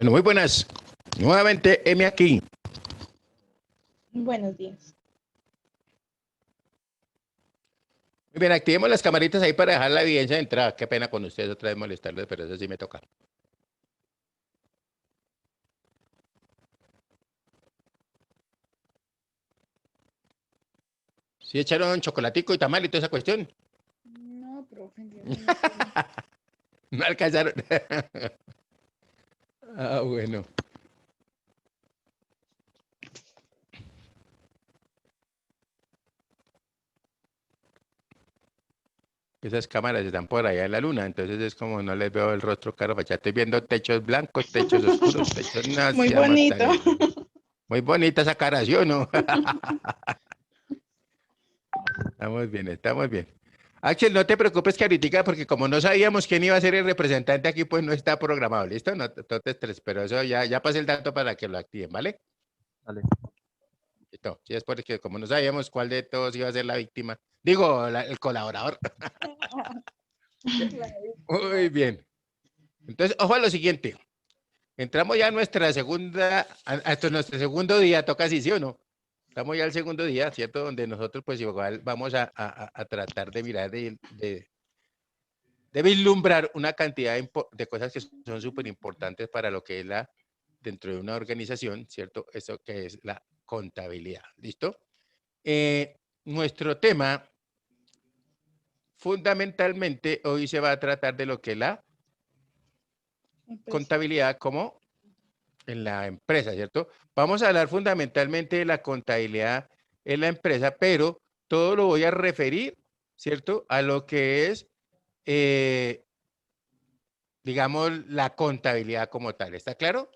Bueno, muy buenas. Nuevamente, M aquí. Buenos días. Muy bien, activemos las camaritas ahí para dejar la evidencia de entrada. Qué pena con ustedes otra vez molestarles, pero eso sí me toca. ¿Sí echaron chocolatico y tamal y toda esa cuestión? No, profe. No alcanzaron. Ah, bueno. Esas cámaras están por allá en la luna, entonces es como no les veo el rostro claro. Ya estoy viendo techos blancos, techos oscuros, techos no Muy seamos bonito. tan ilusos. Muy bonita esa cara, ¿sí o no? Estamos bien, estamos bien. Axel, no te preocupes que ahorita, porque como no sabíamos quién iba a ser el representante aquí, pues no está programado, ¿listo? No, no te estreses, pero eso ya pasé el dato para que lo activen, ¿vale? Vale. Listo. Sí, es porque como no sabíamos cuál de todos iba a ser la víctima, digo, el colaborador. Muy bien. Entonces, ojo a lo siguiente. Entramos ya a nuestra segunda, hasta nuestro segundo día, toca así, ¿sí o no? Estamos ya al segundo día, ¿cierto? Donde nosotros pues igual vamos a tratar de mirar de vislumbrar una cantidad de cosas que son súper importantes para lo que es dentro de una organización, ¿cierto? Eso que es la contabilidad, ¿listo? Nuestro tema, fundamentalmente, hoy se va a tratar de lo que es la contabilidad como en la empresa, ¿cierto? Vamos a hablar fundamentalmente de la contabilidad en la empresa, pero todo lo voy a referir, ¿cierto? A lo que es, digamos, la contabilidad como tal. ¿Está claro?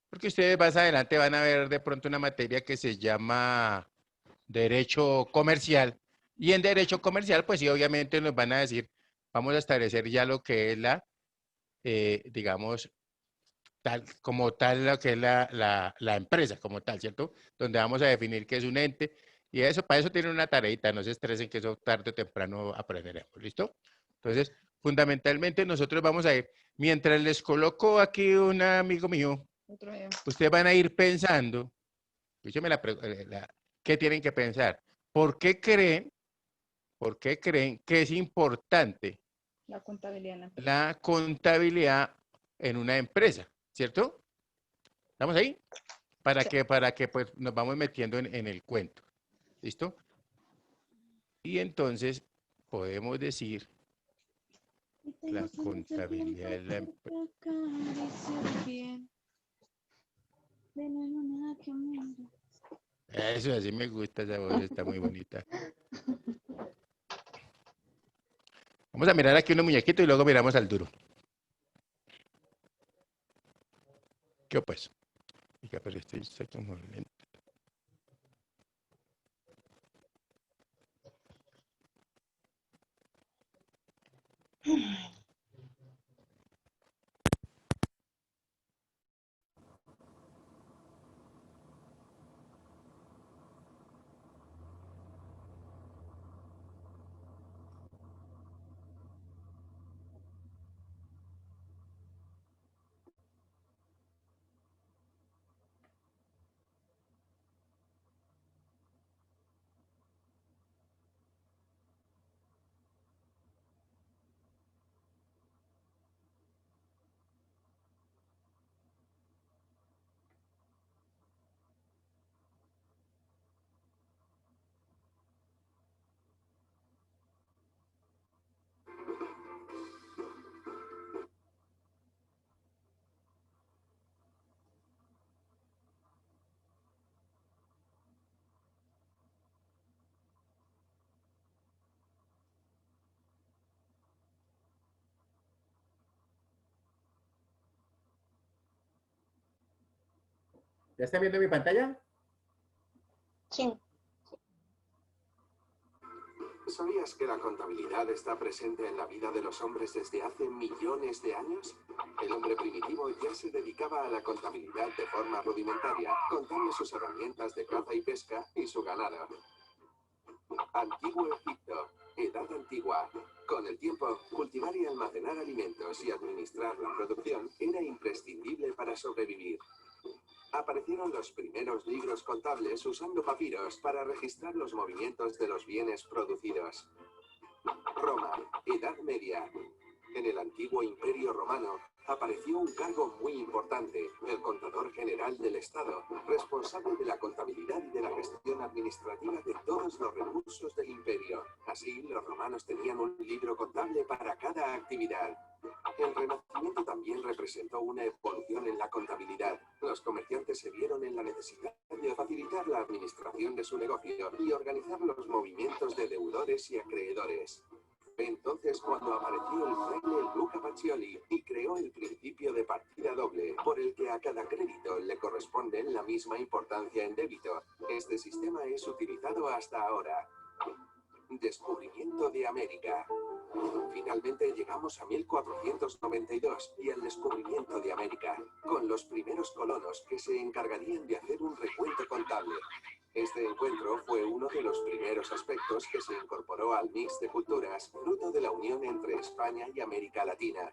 Porque ustedes más adelante van a ver de pronto una materia que se llama Derecho Comercial. Y en Derecho Comercial, pues sí, obviamente nos van a decir, vamos a establecer ya lo que es digamos, tal, como tal, lo que es la empresa como tal, ¿cierto? Donde vamos a definir qué es un ente. Y eso, para eso tienen una tareita, no se estresen que eso tarde o temprano aprenderemos, ¿listo? Entonces, fundamentalmente nosotros vamos a ir, mientras les coloco aquí un amigo mío, ustedes van a ir pensando, escúcheme ¿qué tienen que pensar? Por qué creen que es importante La contabilidad en la empresa. la contabilidad en una empresa, ¿cierto? ¿Estamos ahí? Para que pues nos vamos metiendo en el cuento. ¿Listo? Y entonces podemos decir la contabilidad de la empresa. Eso, así me gusta, esa voz está muy bonita. Vamos a mirar aquí unos muñequitos y luego miramos al duro. ¿Qué pues? Oiga, pero está como lento. ¿Ya están viendo mi pantalla? Sí. ¿Sabías que la contabilidad está presente en la vida de los hombres desde hace millones de años? El hombre primitivo ya se dedicaba a la contabilidad de forma rudimentaria, contando sus herramientas de caza y pesca y su ganado. Antiguo Egipto. Edad Antigua. Con el tiempo, cultivar y almacenar alimentos y administrar la producción era imprescindible para sobrevivir. Aparecieron los primeros libros contables usando papiros para registrar los movimientos de los bienes producidos. Roma, Edad Media. En el antiguo Imperio Romano apareció un cargo muy importante, el contador general del Estado, responsable de la contabilidad y de la gestión administrativa de todos los recursos del imperio. Así, los romanos tenían un libro contable para cada actividad. El Renacimiento también representó una evolución en la contabilidad. Los comerciantes se vieron en la necesidad de facilitar la administración de su negocio y organizar los movimientos de deudores y acreedores. Fue entonces cuando apareció el fraile Luca Pacioli y creó el principio de partida doble, por el que a cada crédito le corresponde la misma importancia en débito. Este sistema es utilizado hasta ahora. Descubrimiento de América. Finalmente llegamos a 1492 y al descubrimiento de América, con los primeros colonos que se encargarían de hacer un recuento contable. Este encuentro fue uno de los primeros aspectos que se incorporó al mix de culturas, fruto de la unión entre España y América Latina.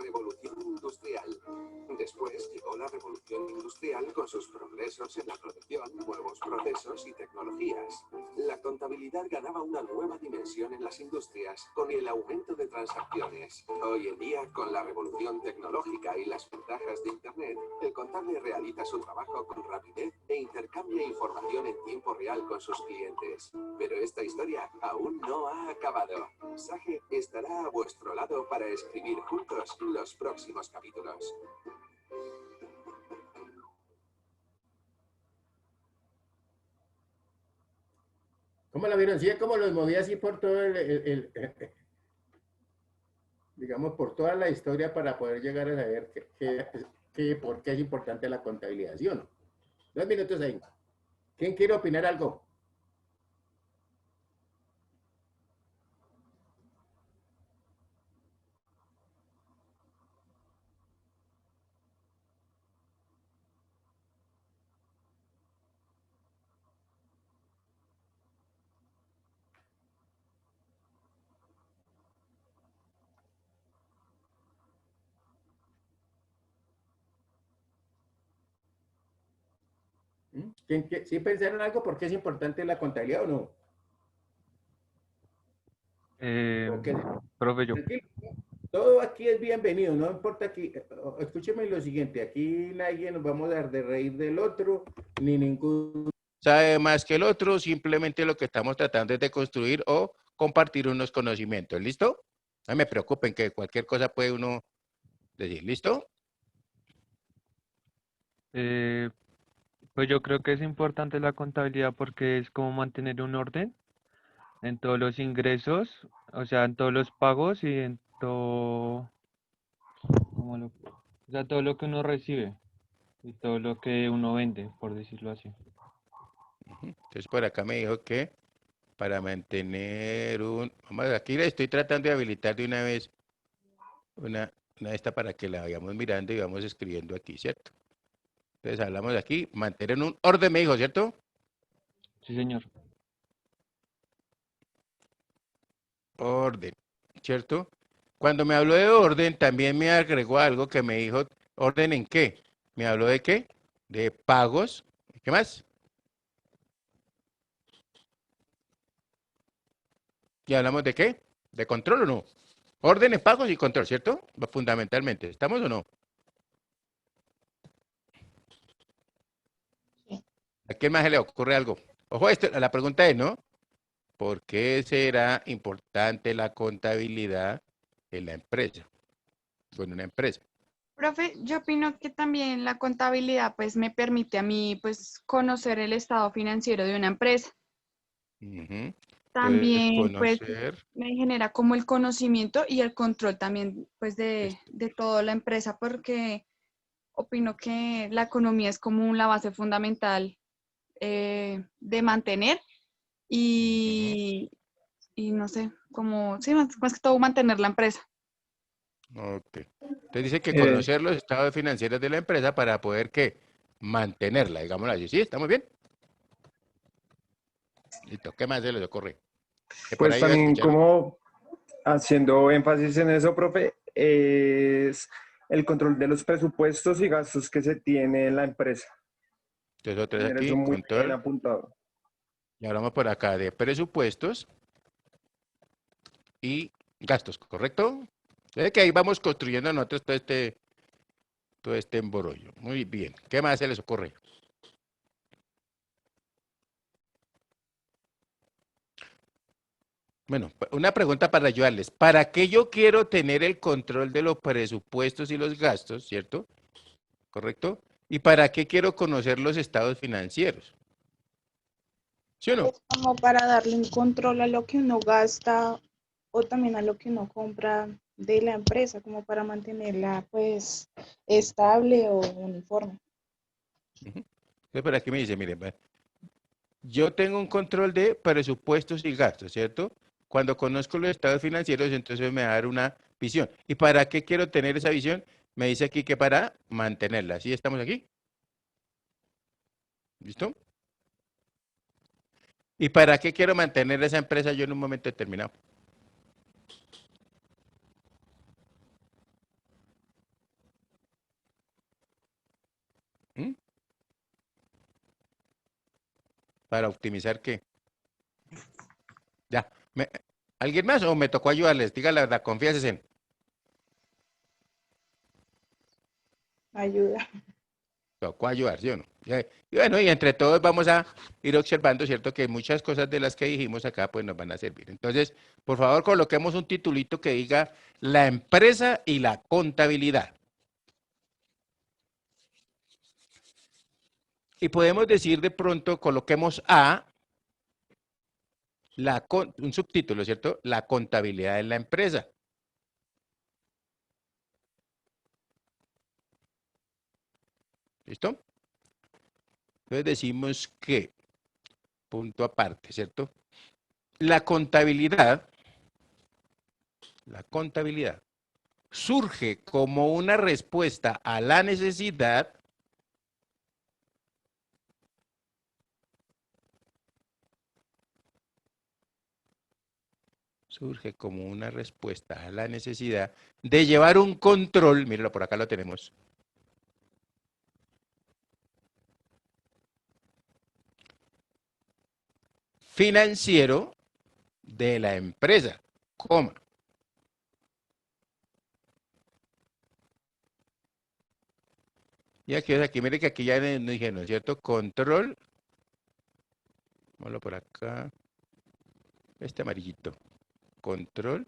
Revolución industrial. Después llegó la revolución industrial con sus progresos en la producción, nuevos procesos y tecnologías. La contabilidad ganaba una nueva dimensión en las industrias con el aumento de transacciones. Hoy en día, con la revolución tecnológica y las ventajas de Internet, el contable realiza su trabajo con rapidez e intercambia información en tiempo real con sus clientes. Pero esta historia aún no ha acabado. Sage estará a vuestro lado para escribir juntos los próximos capítulos. ¿Cómo la vieron? ¿Sí? ¿Cómo los movía así por todo digamos, por toda la historia para poder llegar a saber por qué es importante la contabilidad, ¿sí o no? 2 minutos ahí. ¿Quién quiere opinar algo? ¿Sí pensaron algo? ¿Por qué es importante la contabilidad o no? ¿O qué? Profe, yo. Tranquilo. Todo aquí es bienvenido, no importa aquí. Escúcheme lo siguiente, aquí nadie nos vamos a dar de reír del otro, ni ningún sabe más que el otro, simplemente lo que estamos tratando es de construir o compartir unos conocimientos, ¿listo? No me preocupen que cualquier cosa puede uno decir, ¿listo? Pues yo creo que es importante la contabilidad porque es como mantener un orden en todos los ingresos, o sea, en todos los pagos y en todo, o sea, todo lo que uno recibe y todo lo que uno vende, por decirlo así. Entonces por acá me dijo que para mantener vamos, aquí le estoy tratando de habilitar de una vez una esta para que la vayamos mirando y vamos escribiendo aquí, ¿cierto? Entonces hablamos de aquí, mantener un orden, me dijo, ¿cierto? Sí, señor. Orden, ¿cierto? Cuando me habló de orden, también me agregó algo que me dijo, ¿orden en qué? ¿Me habló de qué? De pagos. ¿Qué más? ¿Y hablamos de qué? ¿De control o no? Orden en pagos y control, ¿cierto? Fundamentalmente. ¿Estamos o no? Sí. ¿A quién más se le ocurre algo? Ojo, la pregunta es, ¿no? ¿Por qué será importante la contabilidad en la empresa? Con una empresa. Profe, yo opino que también la contabilidad pues me permite a mí pues conocer el estado financiero de una empresa. Entonces, También pues conocer. me genera como el conocimiento y el control también pues de toda la empresa porque opino que la economía es como la base fundamental de mantener y no sé, como, sí, más que todo mantener la empresa. Ok. Entonces dice que Eh, conocer los estados financieros de la empresa para poder que mantenerla, digámoslo así. ¿Sí? ¿Estamos bien? Listo. ¿Qué más se les ocurre? Que por Pues ahí yo también escucharon. como haciendo énfasis en eso, profe, es el control de los presupuestos y gastos que se tiene en la empresa. Entonces, otra vez Tener eso aquí, muy bien control. apuntado. Y hablamos por acá de presupuestos y gastos, ¿correcto? Es que ahí vamos construyendo nosotros todo este embrollo. Muy bien. ¿Qué más se les ocurre? Bueno, una pregunta para ayudarles. ¿Para qué yo quiero tener el control de los presupuestos y los gastos, cierto? ¿Correcto? ¿Y para qué quiero conocer los estados financieros? ¿Sí o no? Es como para darle un control a lo que uno gasta o también a lo que uno compra de la empresa, como para mantenerla pues estable o uniforme. Ujú. Entonces, por aquí me dice, miren, yo tengo un control de presupuestos y gastos, ¿cierto? Cuando conozco los estados financieros, entonces me va a dar una visión. ¿Y para qué quiero tener esa visión? Me dice aquí que para mantenerla. ¿Sí estamos aquí? ¿Listo? ¿Y para qué quiero mantener esa empresa yo en un momento determinado? ¿Mm? ¿Para optimizar qué? Ya. ¿Alguien más o me tocó ayudarles? Diga la verdad, confíese en. Ayuda. Tocó ayudar, ¿sí o no? Y bueno, y entre todos vamos a ir observando, ¿cierto? Que muchas cosas de las que dijimos acá, pues nos van a servir. Entonces, por favor, coloquemos un titulito que diga la empresa y la contabilidad. Y podemos decir de pronto, coloquemos un subtítulo, ¿cierto? La contabilidad de la empresa. ¿Listo? Entonces decimos que, punto aparte, ¿cierto? La contabilidad surge como una respuesta a la necesidad de llevar un control, míralo, por acá lo tenemos, financiero de la empresa, coma. Y aquí, mire que aquí ya nos dijeron, ¿cierto? Control, vámonos por acá, este amarillito, control,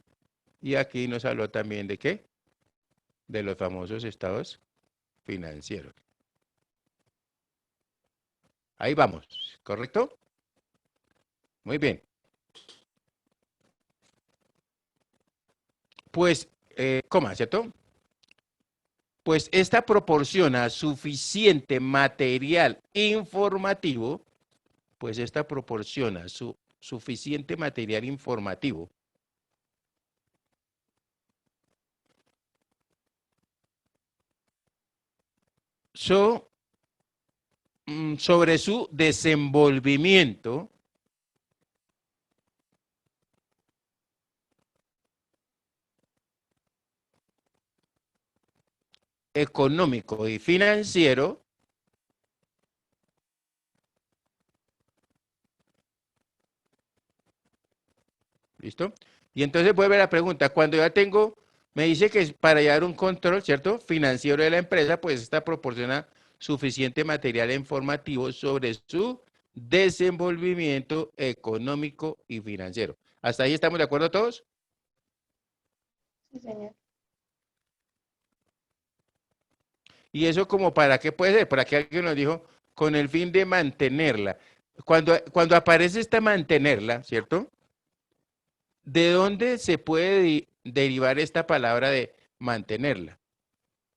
y aquí nos habló también de qué, de los famosos estados financieros. Ahí vamos, ¿correcto? Muy bien. Pues, coma, ¿cierto? Pues esta proporciona suficiente material informativo, pues esta proporciona suficiente material informativo sobre su desenvolvimiento económico y financiero, ¿listo? Y entonces vuelve la pregunta, cuando ya tengo, me dice que es para llevar un control, ¿cierto? Financiero de la empresa, pues esta proporciona suficiente material informativo sobre su desenvolvimiento económico y financiero. ¿Hasta ahí estamos de acuerdo todos? Sí, señor. ¿Y eso como para qué puede ser? Por aquí alguien nos dijo, con el fin de mantenerla. Cuando aparece esta mantenerla, ¿cierto? ¿De dónde se puede derivar esta palabra de mantenerla?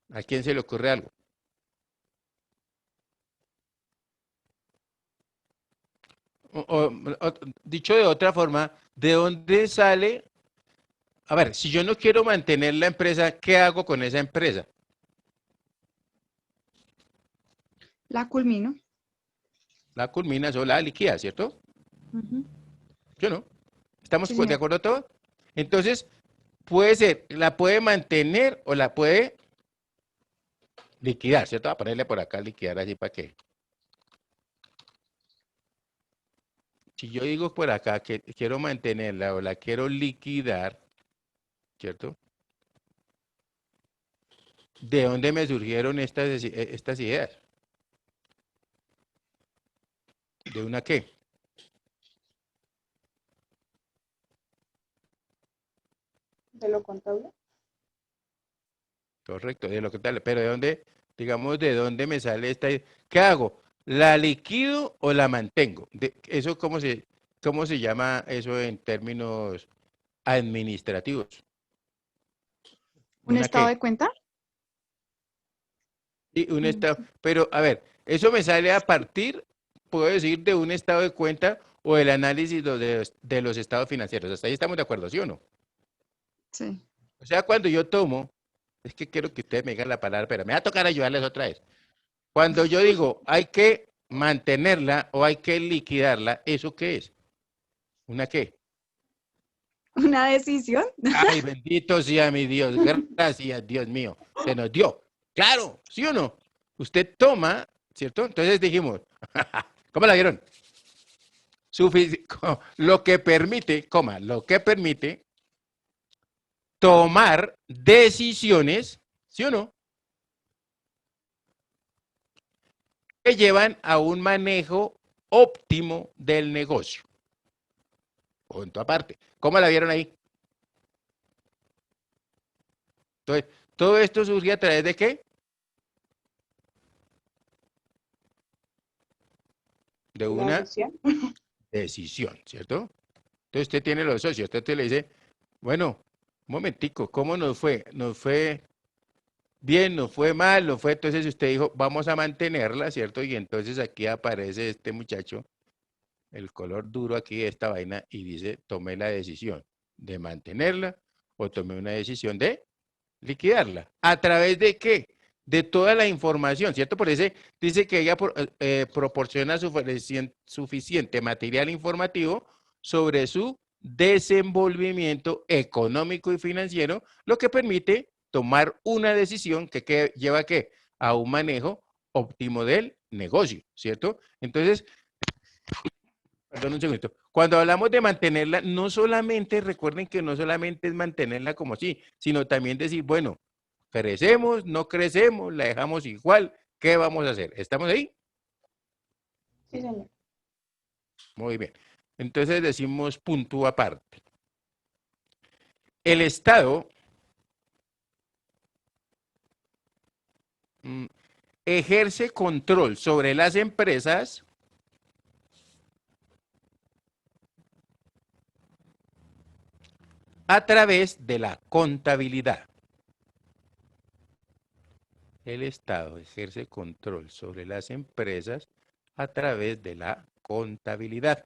¿A quién se le ocurre algo? Dicho de otra forma, ¿de dónde sale? A ver, si yo no quiero mantener la empresa, ¿qué hago con esa empresa? La culmino. La culminas o la liquidas, ¿cierto? Ujú. Yo no. ¿Estamos Sí, de señor. acuerdo todos? Entonces, puede ser, la puede mantener o la puede liquidar, ¿cierto? Voy a ponerle por acá liquidar así para que. Si yo digo por acá que quiero mantenerla o la quiero liquidar, ¿cierto? ¿De dónde me surgieron estas ideas? ¿De una qué? De lo contable. Correcto, de lo que tal, pero ¿de dónde, digamos, de dónde me sale esta idea? ¿Qué hago? ¿La liquido o la mantengo? ¿Eso cómo se llama eso en términos administrativos? ¿Un ¿Una estado qué? de cuenta? Sí, un Mm, estado. Pero, a ver, eso me sale a partir, puedo decir, de un estado de cuenta o el análisis de los estados financieros. Hasta ahí estamos de acuerdo, ¿sí o no? sí. O sea, cuando yo tomo, es que quiero que ustedes me digan la palabra, pero me va a tocar ayudarles otra vez. Cuando yo digo hay que mantenerla o hay que liquidarla, ¿eso qué es? ¿Una qué? ¿Una decisión? Ay, bendito sea mi Dios, gracias, Dios mío, se nos dio. Claro, ¿sí o no? Usted toma, ¿cierto? Entonces dijimos, ¿cómo la vieron? Lo que permite, lo que permite tomar decisiones, ¿sí o no? Que llevan a un manejo óptimo del negocio. Punto aparte. ¿Cómo la vieron ahí? Entonces, todo esto surge a través de qué? De La una decisión. decisión, ¿cierto? Entonces usted tiene los socios, usted le dice, bueno, un momentico, ¿cómo nos fue? ¿Nos fue bien, nos fue mal, nos fue? Entonces usted dijo, vamos a mantenerla, ¿cierto? Y entonces aquí aparece este muchacho, el color duro aquí de esta vaina, y dice, tomé la decisión de mantenerla o tomé una decisión de liquidarla. ¿A través de qué? De toda la información, ¿cierto? Por eso dice que ella proporciona suficiente material informativo sobre su desenvolvimiento económico y financiero, lo que permite tomar una decisión que lleva ¿a qué? A un manejo óptimo del negocio, ¿cierto? Entonces, perdón un segundito. Cuando hablamos de mantenerla, no solamente, recuerden que no solamente es mantenerla como así, sino también decir, bueno, crecemos, no crecemos, la dejamos igual, ¿qué vamos a hacer? ¿Estamos ahí? Sí, señor. Muy bien. Entonces decimos punto aparte. El Estado mm, ejerce control sobre las empresas a través de la contabilidad. El Estado ejerce control sobre las empresas a través de la contabilidad.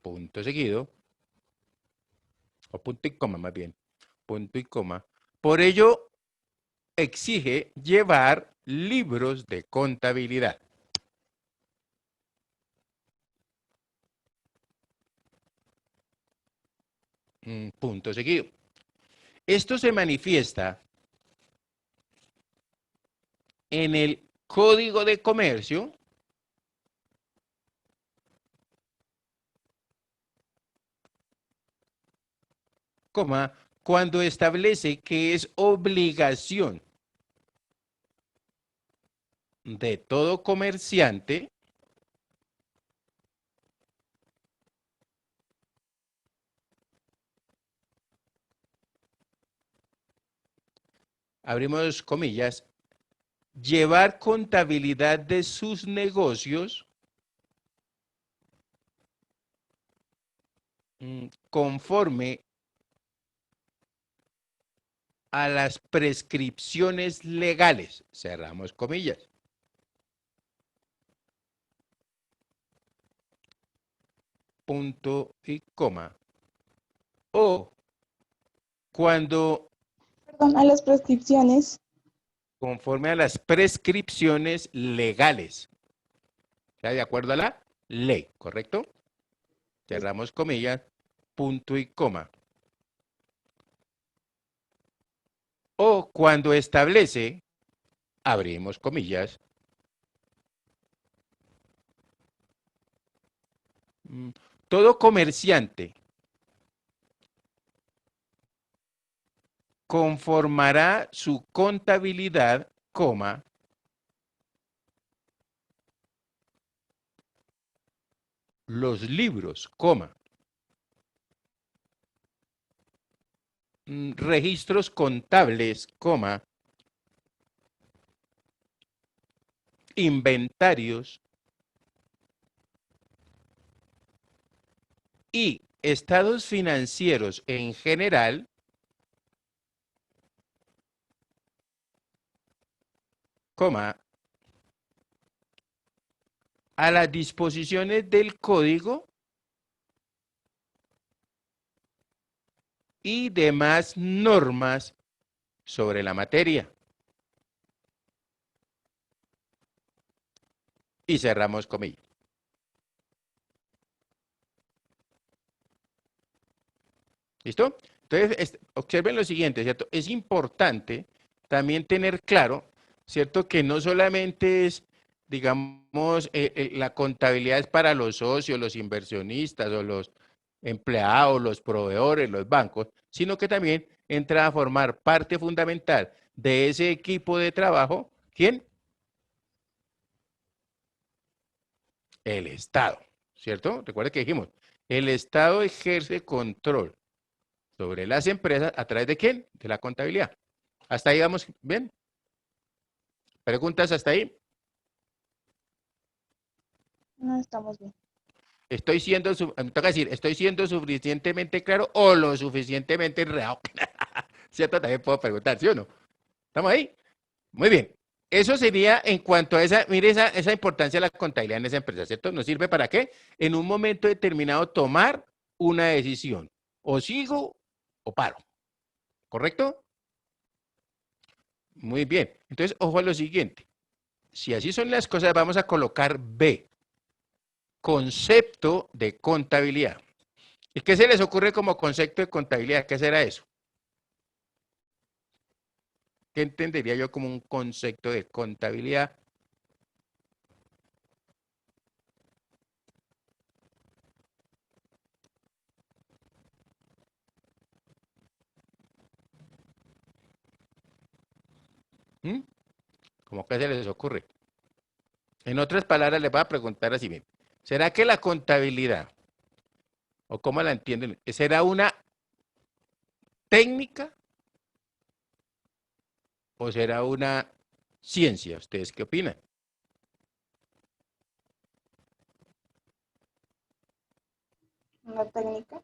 Punto seguido, o punto y coma más bien, punto y coma. Por ello, exige llevar libros de contabilidad. Punto seguido. Esto se manifiesta en el Código de Comercio, cuando establece que es obligación de todo comerciante abrimos comillas, llevar contabilidad de sus negocios conforme a las prescripciones legales, cerramos comillas. Punto y coma. O cuando Perdón, a las prescripciones. conforme a las prescripciones legales. ¿Está de acuerdo a la ley? ¿Correcto? cerramos comillas, punto y coma. O cuando establece, abrimos comillas, todo comerciante conformará su contabilidad, coma, los libros, coma, registros contables, coma, inventarios y estados financieros en general, coma, a las disposiciones del código y demás normas sobre la materia. Y cerramos comillas. ¿Listo? Entonces, observen lo siguiente, ¿cierto? Es importante también tener claro, ¿cierto? Que no solamente es, digamos, la contabilidad es para los socios, los inversionistas o los empleados, los proveedores, los bancos, sino que también entra a formar parte fundamental de ese equipo de trabajo, ¿quién? El Estado, ¿cierto? Recuerda que dijimos, el Estado ejerce control sobre las empresas a través de quién? De la contabilidad. Hasta ahí vamos bien. ¿Preguntas hasta ahí? No estamos bien. Estoy siendo, me toca decir, estoy siendo suficientemente claro o lo suficientemente enredado. ¿Cierto? También puedo preguntar, ¿sí o no? ¿Estamos ahí? Muy bien. Eso sería en cuanto a esa, mire esa importancia de la contabilidad en esa empresa, ¿cierto? ¿Nos sirve para qué? En un momento determinado tomar una decisión. O sigo o paro. ¿Correcto? Muy bien. Entonces, ojo a lo siguiente. Si así son las cosas, vamos a colocar B. Concepto de contabilidad. ¿Y qué se les ocurre como concepto de contabilidad? ¿Qué será eso? ¿Qué entendería yo como un concepto de contabilidad? ¿Mm? ¿Cómo que se les ocurre? En otras palabras, les voy a preguntar así bien. ¿Será que la contabilidad, o cómo la entienden, será una técnica o será una ciencia? ¿Ustedes qué opinan? Una técnica.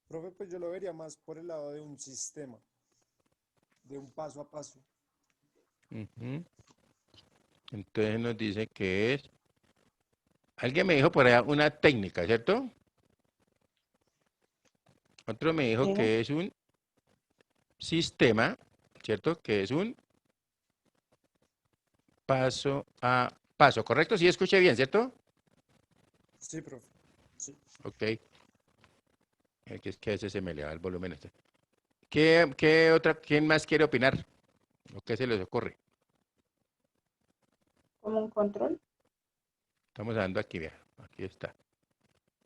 Profe, pues yo lo vería más por el lado de un sistema, de un paso a paso. Ujú. Entonces nos dice que es, alguien me dijo por allá una técnica, ¿cierto? Otro me dijo Sí. que es un sistema, ¿cierto? Que es un paso a paso, ¿correcto? Sí, escuché bien, ¿cierto? Sí, profe. Sí. Ok. Es que a veces se me eleva el volumen. ¿Qué otra, quién más quiere opinar? ¿O qué se les ocurre? Como un control. Estamos dando aquí, vea, aquí está.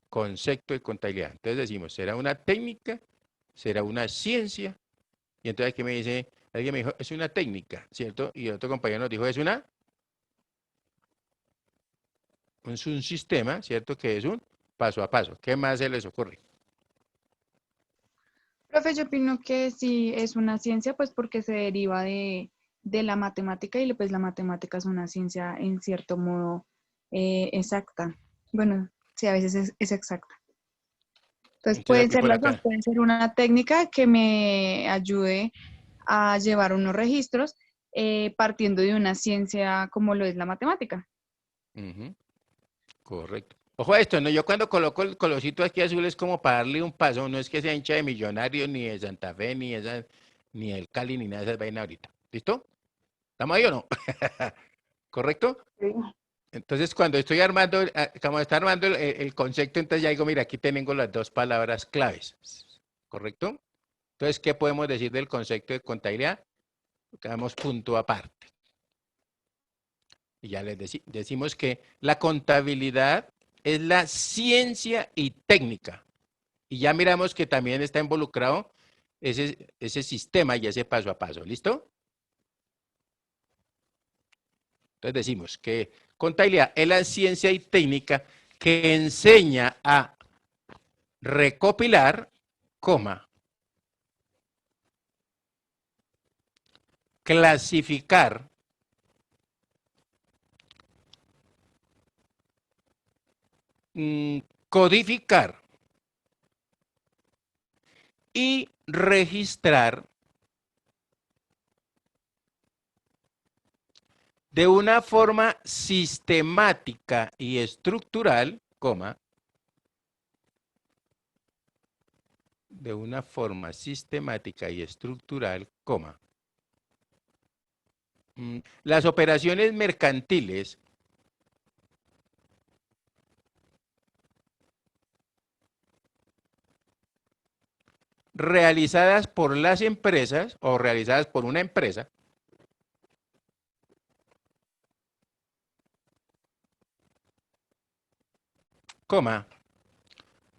Concepto de contabilidad. Entonces decimos, ¿será una técnica? ¿Será una ciencia? Y entonces aquí me dice, alguien me dijo, es una técnica, ¿cierto? Y otro compañero nos dijo, es un sistema, ¿cierto? Que es un paso a paso. ¿Qué más se les ocurre? Profe, yo opino que sí es una ciencia, pues porque se deriva de la matemática y pues la matemática es una ciencia en cierto modo exacta. Bueno, sí, a veces es exacta. Entonces Entonces pueden aquí ser por las dos, acá. pueden ser una técnica que me ayude a llevar unos registros partiendo de una ciencia como lo es la matemática. Ujú, correcto. Ojo a esto, ¿no? Yo cuando coloco el colorcito aquí azul es como para darle un paso, no es que sea hincha de Millonarios, ni de Santa Fe, ni el Cali, ni nada de esas vainas ahorita. ¿Listo? ¿Estamos ahí o no? ¿Correcto? Sí. Entonces, cuando estoy armando, como está armando el concepto, entonces ya digo, mira, aquí tengo las dos palabras claves, ¿correcto? Entonces, ¿qué podemos decir del concepto de contabilidad? Damos punto aparte. Y ya les decimos que la contabilidad es la ciencia y técnica. Y ya miramos que también está involucrado ese sistema y ese paso a paso. ¿Listo? Entonces decimos que contabilidad es la ciencia y técnica que enseña a recopilar, coma, clasificar, codificar y registrar de una forma sistemática y estructural, coma, de una forma sistemática y estructural, coma, las operaciones mercantiles realizadas por las empresas o realizadas por una empresa coma,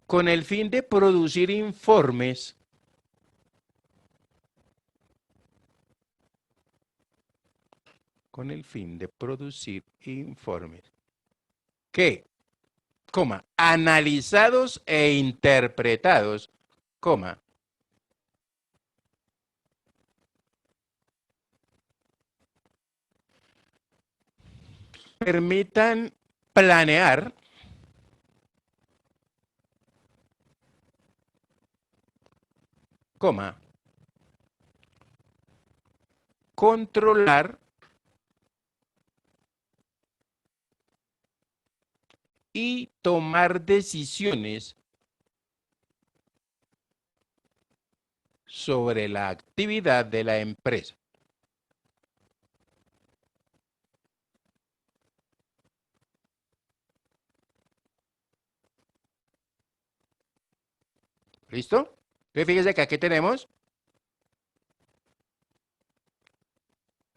con el fin de producir informes que, coma, analizados e interpretados, coma, permitan planear, coma, controlar y tomar decisiones sobre la actividad de la empresa. ¿Listo? Entonces fíjense que aquí tenemos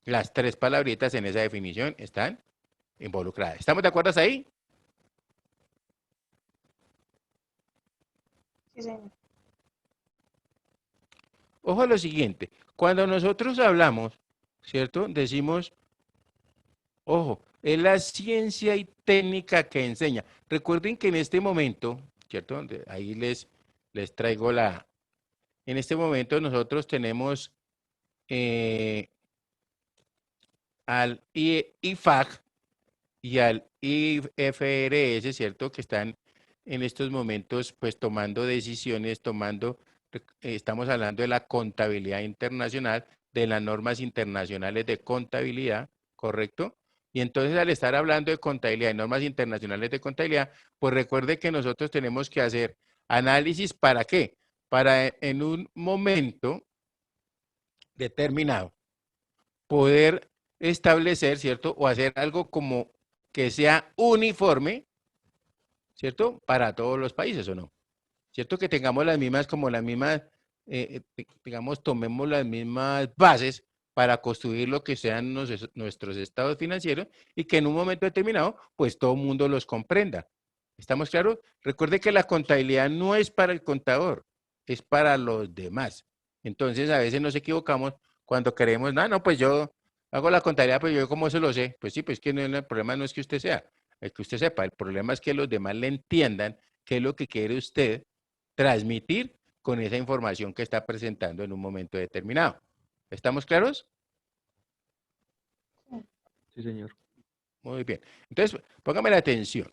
las tres palabritas en esa definición están involucradas. ¿Estamos de acuerdo hasta ahí? Sí, señor. Ojo a lo siguiente, cuando nosotros hablamos, ¿cierto? Decimos, ojo, es la ciencia y técnica que enseña. Recuerden que en este momento, ¿cierto? Ahí les traigo en este momento nosotros tenemos al IFAG y al IFRS, ¿cierto? Que están en estos momentos pues tomando decisiones, estamos hablando de la contabilidad internacional, de las normas internacionales de contabilidad, ¿correcto? Y entonces al estar hablando de contabilidad y normas internacionales de contabilidad, pues recuerde que nosotros tenemos que hacer análisis, ¿para qué? Para en un momento determinado poder establecer, ¿cierto? O hacer algo como que sea uniforme, ¿cierto? Para todos los países, ¿o no? ¿Cierto? Que tengamos las mismas, digamos, tomemos las mismas bases para construir lo que sean nuestros estados financieros y que en un momento determinado, pues todo el mundo los comprenda. ¿Estamos claros? Recuerde que la contabilidad no es para el contador, es para los demás. Entonces, a veces nos equivocamos cuando queremos, no, pues yo hago la contabilidad, pero yo cómo se lo sé. Pues sí, pues que el problema no es que usted sea, el que usted sepa, el problema es que los demás le entiendan qué es lo que quiere usted transmitir con esa información que está presentando en un momento determinado. ¿Estamos claros? Sí, señor. Muy bien. Entonces, póngame la atención.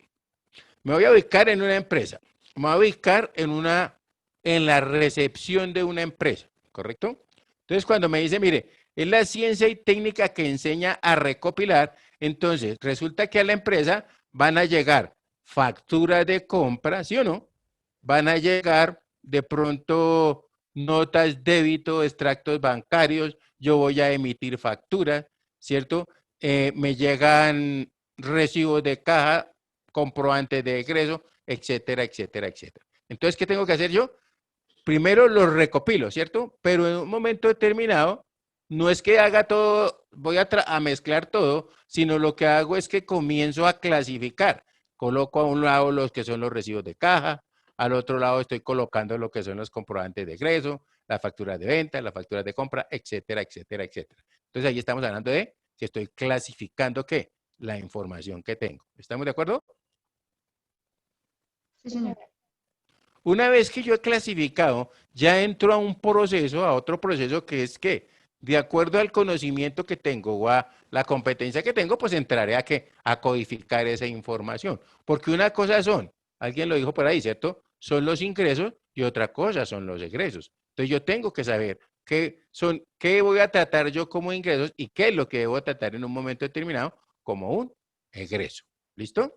Me voy a ubicar en una empresa. Me voy a ubicar en la recepción de una empresa, ¿correcto? Entonces, cuando me dice, mire, es la ciencia y técnica que enseña a recopilar, entonces resulta que a la empresa van a llegar facturas de compra, ¿sí o no? Van a llegar de pronto notas débito, extractos bancarios, yo voy a emitir facturas, ¿cierto? Me llegan recibos de caja, comprobantes de egreso, etcétera, etcétera, etcétera. Entonces, ¿qué tengo que hacer yo? Primero los recopilo, ¿cierto? Pero en un momento determinado, no es que haga todo, voy a mezclar todo, sino lo que hago es que comienzo a clasificar. Coloco a un lado los que son los recibos de caja, al otro lado estoy colocando lo que son los comprobantes de egreso, las facturas de venta, las facturas de compra, etcétera, etcétera, etcétera. Entonces, ahí estamos hablando de que estoy clasificando, ¿qué? La información que tengo. ¿Estamos de acuerdo? Sí, señor. Una vez que yo he clasificado, ya entro a un proceso, a otro proceso que es que, de acuerdo al conocimiento que tengo o a la competencia que tengo, pues entraré a qué, a codificar esa información. Porque una cosa son, alguien lo dijo por ahí, ¿cierto? Son los ingresos y otra cosa son los egresos. Entonces yo tengo que saber qué voy a tratar yo como ingresos y qué es lo que debo tratar en un momento determinado como un egreso. ¿Listo?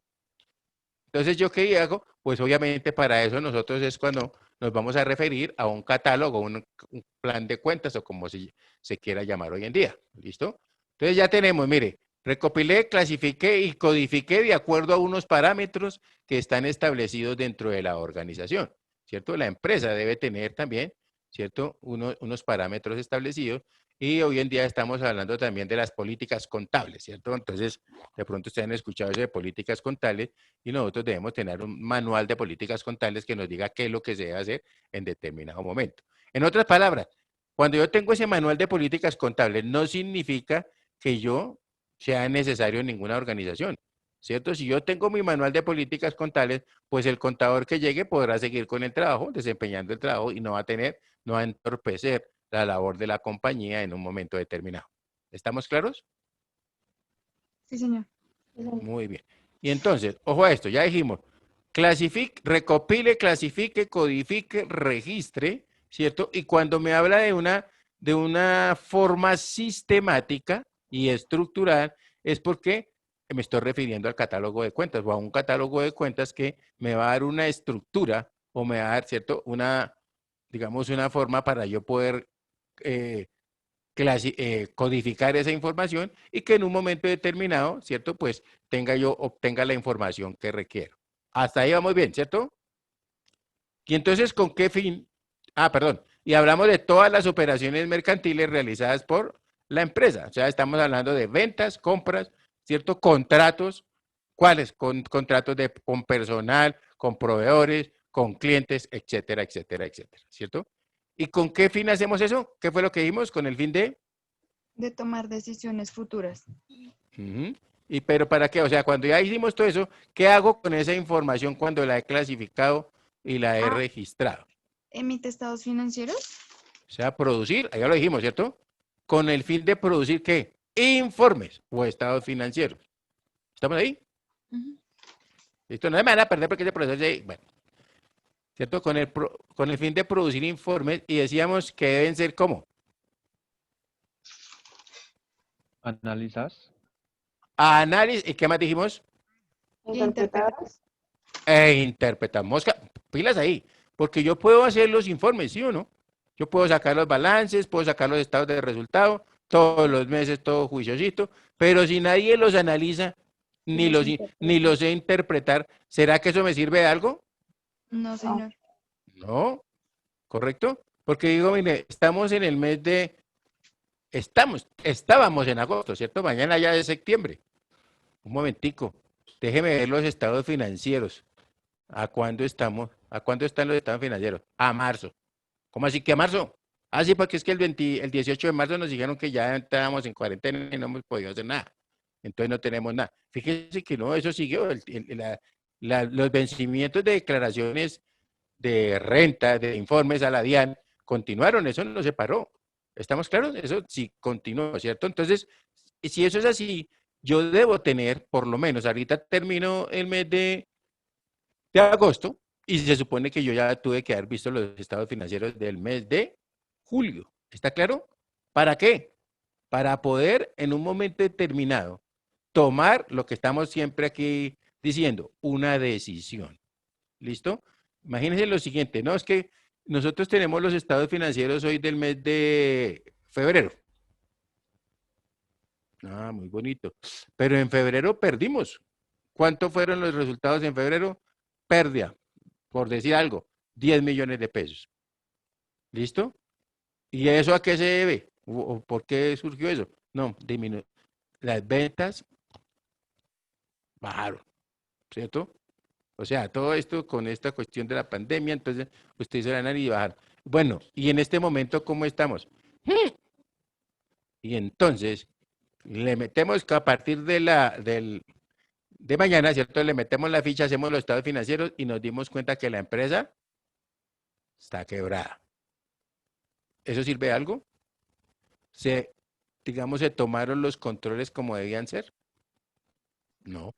Entonces, ¿yo qué hago? Pues obviamente para eso nosotros es cuando nos vamos a referir a un catálogo, un plan de cuentas o como se quiera llamar hoy en día. ¿Listo? Entonces ya tenemos, mire, recopilé, clasifiqué y codifiqué de acuerdo a unos parámetros que están establecidos dentro de la organización, ¿cierto? La empresa debe tener también, ¿cierto? Unos parámetros establecidos y hoy en día estamos hablando también de las políticas contables, ¿cierto? Entonces, de pronto ustedes han escuchado eso de políticas contables y nosotros debemos tener un manual de políticas contables que nos diga qué es lo que se debe hacer en determinado momento. En otras palabras, cuando yo tengo ese manual de políticas contables, no significa que yo sea necesario en ninguna organización, ¿cierto? Si yo tengo mi manual de políticas contables, pues el contador que llegue podrá seguir con el trabajo, desempeñando el trabajo y no va a entorpecer la labor de la compañía en un momento determinado. ¿Estamos claros? Sí, señor. Muy bien. Y entonces, ojo a esto, ya dijimos, recopile, clasifique, codifique, registre, ¿cierto? Y cuando me habla de una forma sistemática y estructural, es porque me estoy refiriendo al catálogo de cuentas o a un catálogo de cuentas que me va a dar una estructura o me va a dar, ¿cierto? Digamos, una forma para yo poder eh, codificar esa información y que en un momento determinado, ¿cierto? Pues obtenga la información que requiero. Hasta ahí vamos bien, ¿cierto? Y entonces, ¿con qué fin? Perdón. Y hablamos de todas las operaciones mercantiles realizadas por la empresa. O sea, estamos hablando de ventas, compras, ¿cierto? Contratos. ¿Cuáles? Contratos con personal, con proveedores, con clientes, etcétera, etcétera, etcétera, ¿cierto? ¿Y con qué fin hacemos eso? ¿Qué fue lo que dijimos? Con el fin De tomar decisiones futuras. pero ¿para qué? O sea, cuando ya hicimos todo eso, ¿qué hago con esa información cuando la he clasificado y la he registrado? ¿Emite estados financieros? O sea, producir, ya lo dijimos, ¿cierto? Con el fin de producir, ¿qué? Informes o estados financieros. ¿Estamos ahí? ¿Listo? No me van a perder porque ese proceso es, bueno, ¿cierto? Con el fin de producir informes y decíamos que deben ser ¿cómo? ¿Analizas? Análisis, ¿y qué más dijimos? Interpretadas. Interpretamos, pilas ahí, porque yo puedo hacer los informes, ¿sí o no? Yo puedo sacar los balances, puedo sacar los estados de resultado, todos los meses, todo juiciosito, pero si nadie los analiza, ni los sé interpretar, ¿será que eso me sirve de algo? No, señor. No, ¿correcto? Porque digo, mire, estamos en el mes estábamos en agosto, ¿cierto? Mañana ya es septiembre. Un momentico, déjeme ver los estados financieros. ¿A cuándo estamos? ¿A cuándo están los estados financieros? A marzo. ¿Cómo así que a marzo? Sí, porque es que el 18 de marzo nos dijeron que ya estábamos en cuarentena y no hemos podido hacer nada. Entonces no tenemos nada. Fíjense que no, eso siguió. Los vencimientos de declaraciones de renta, de informes a la DIAN, continuaron, eso no se paró. ¿Estamos claros? Eso sí continuó, ¿cierto? Entonces, si eso es así, yo debo tener, por lo menos, ahorita termino el mes de agosto y se supone que yo ya tuve que haber visto los estados financieros del mes de julio. ¿Está claro? ¿Para qué? Para poder en un momento determinado tomar lo que estamos siempre aquí diciendo, una decisión. ¿Listo? Imagínense lo siguiente, ¿no? Es que nosotros tenemos los estados financieros hoy del mes de febrero. Ah, muy bonito. Pero en febrero perdimos. ¿Cuántos fueron los resultados en febrero? Pérdida, por decir algo, 10 millones de pesos. ¿Listo? ¿Y eso a qué se debe? ¿O por qué surgió eso? No, disminuyó. Las ventas bajaron, ¿cierto? O sea, todo esto con esta cuestión de la pandemia, entonces ustedes se van a ir a bajar. Bueno, y en este momento, ¿cómo estamos? Y entonces le metemos que a partir de mañana, ¿cierto? Le metemos la ficha, hacemos los estados financieros y nos dimos cuenta que la empresa está quebrada. ¿Eso sirve de algo? Se, digamos, se tomaron los controles como debían ser. No.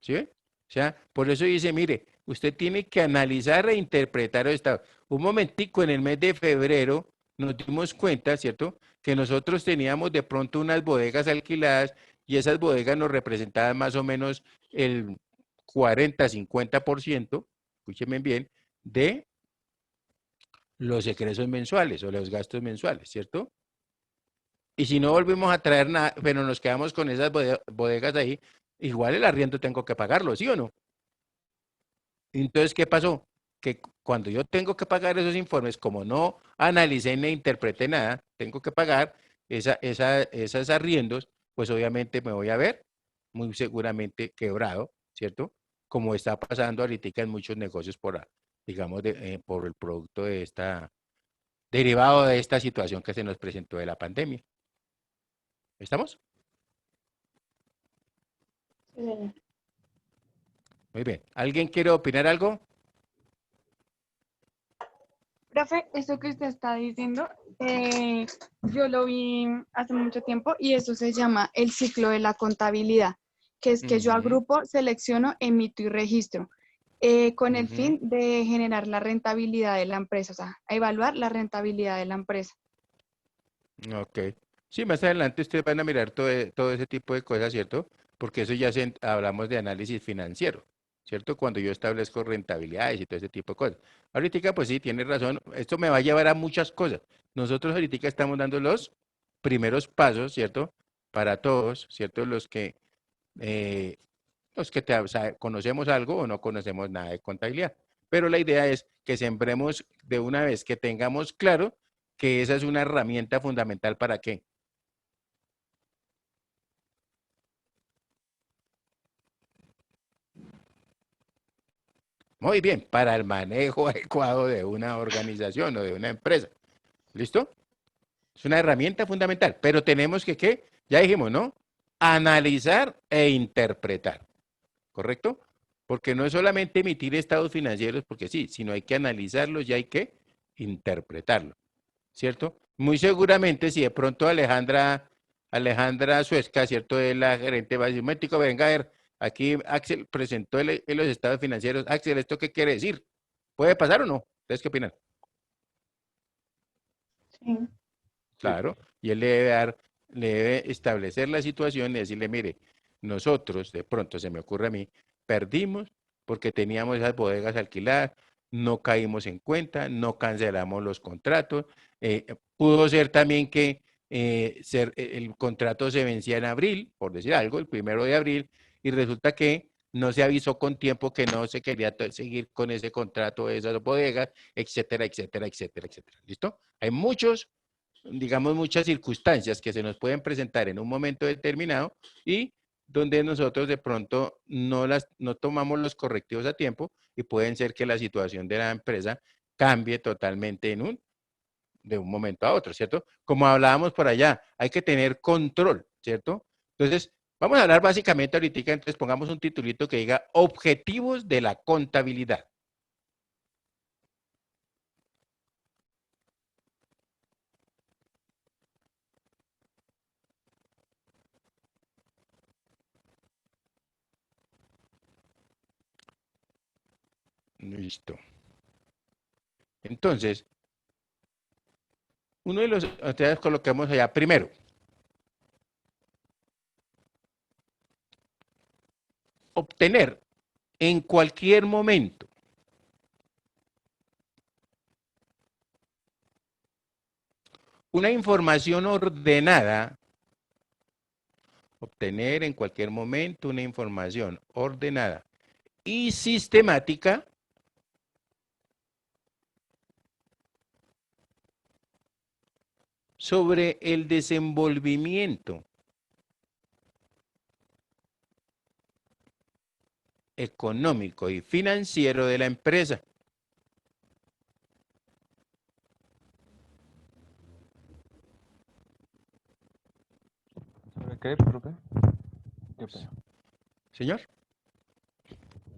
¿Sí ve? O sea, por eso dice, mire, usted tiene que analizar e interpretar el estado. Un momentico, en el mes de febrero nos dimos cuenta, ¿cierto? Que nosotros teníamos de pronto unas bodegas alquiladas y esas bodegas nos representaban más o menos el 40-50%, escúcheme bien, de los egresos mensuales o los gastos mensuales, ¿cierto? Y si no volvimos a traer nada, pero nos quedamos con esas bodegas ahí, igual el arriendo tengo que pagarlo, ¿sí o no? Entonces, ¿qué pasó? Que cuando yo tengo que pagar esos informes, como no analicé ni interpreté nada, tengo que pagar esas arriendos, pues obviamente me voy a ver muy seguramente quebrado, ¿cierto? Como está pasando ahorita en muchos negocios digamos, por el producto derivado de esta situación que se nos presentó de la pandemia. ¿Estamos? Sí. Muy bien. ¿Alguien quiere opinar algo? Profe, eso que usted está diciendo, yo lo vi hace mucho tiempo y eso se llama el ciclo de la contabilidad, que es que yo Ujú, agrupo, selecciono, emito y registro, con el ujú. fin de generar la rentabilidad de la empresa, o sea, evaluar la rentabilidad de la empresa. Ok. Sí, más adelante ustedes van a mirar todo ese tipo de cosas, ¿cierto? Porque eso ya hablamos de análisis financiero, ¿cierto? Cuando yo establezco rentabilidades y todo ese tipo de cosas. Ahorita, pues sí, tiene razón. Esto me va a llevar a muchas cosas. Nosotros ahorita estamos dando los primeros pasos, ¿cierto? Para todos, ¿cierto? Eh, o sea, conocemos algo o no conocemos nada de contabilidad. Pero la idea es que sembremos de una vez, que tengamos claro que esa es una herramienta fundamental para qué. Muy bien, para el manejo adecuado de una organización o de una empresa. ¿Listo? Es una herramienta fundamental, pero tenemos que, ¿qué? Ya dijimos, ¿no? Analizar e interpretar, ¿correcto? Porque no es solamente emitir estados financieros, porque sí, sino hay que analizarlos y hay que interpretarlos. ¿Cierto? Muy seguramente si de pronto Alejandra Suezca, ¿cierto? Es la gerente, va a decir, médico, venga a ver, aquí Axel presentó los estados financieros. Axel, ¿esto qué quiere decir? ¿Puede pasar o no? ¿Ustedes qué opinan? Sí. Claro, y él le debe establecer la situación y decirle, mire, nosotros, de pronto se me ocurre a mí, perdimos porque teníamos esas bodegas alquiladas, no caímos en cuenta, no cancelamos los contratos, pudo ser también que el contrato se vencía en abril, por decir algo, el 1 de abril, y resulta que no se avisó con tiempo que no se quería seguir con ese contrato de esas bodegas, etcétera, etcétera, etcétera, etcétera. ¿Listo? Hay digamos, muchas circunstancias que se nos pueden presentar en un momento determinado y donde nosotros de pronto no tomamos los correctivos a tiempo y pueden ser que la situación de la empresa cambie totalmente de un momento a otro, ¿cierto? Como hablábamos por allá, hay que tener control, ¿cierto? Entonces, vamos a hablar básicamente ahorita, entonces pongamos un titulito que diga objetivos de la contabilidad. Listo. Entonces, uno de los, entonces colocamos allá primero, obtener en cualquier momento una información ordenada obtener en cualquier momento una información ordenada y sistemática sobre el desenvolvimiento económico y financiero de la empresa. ¿Sobre qué, profe? Qué pena. Señor.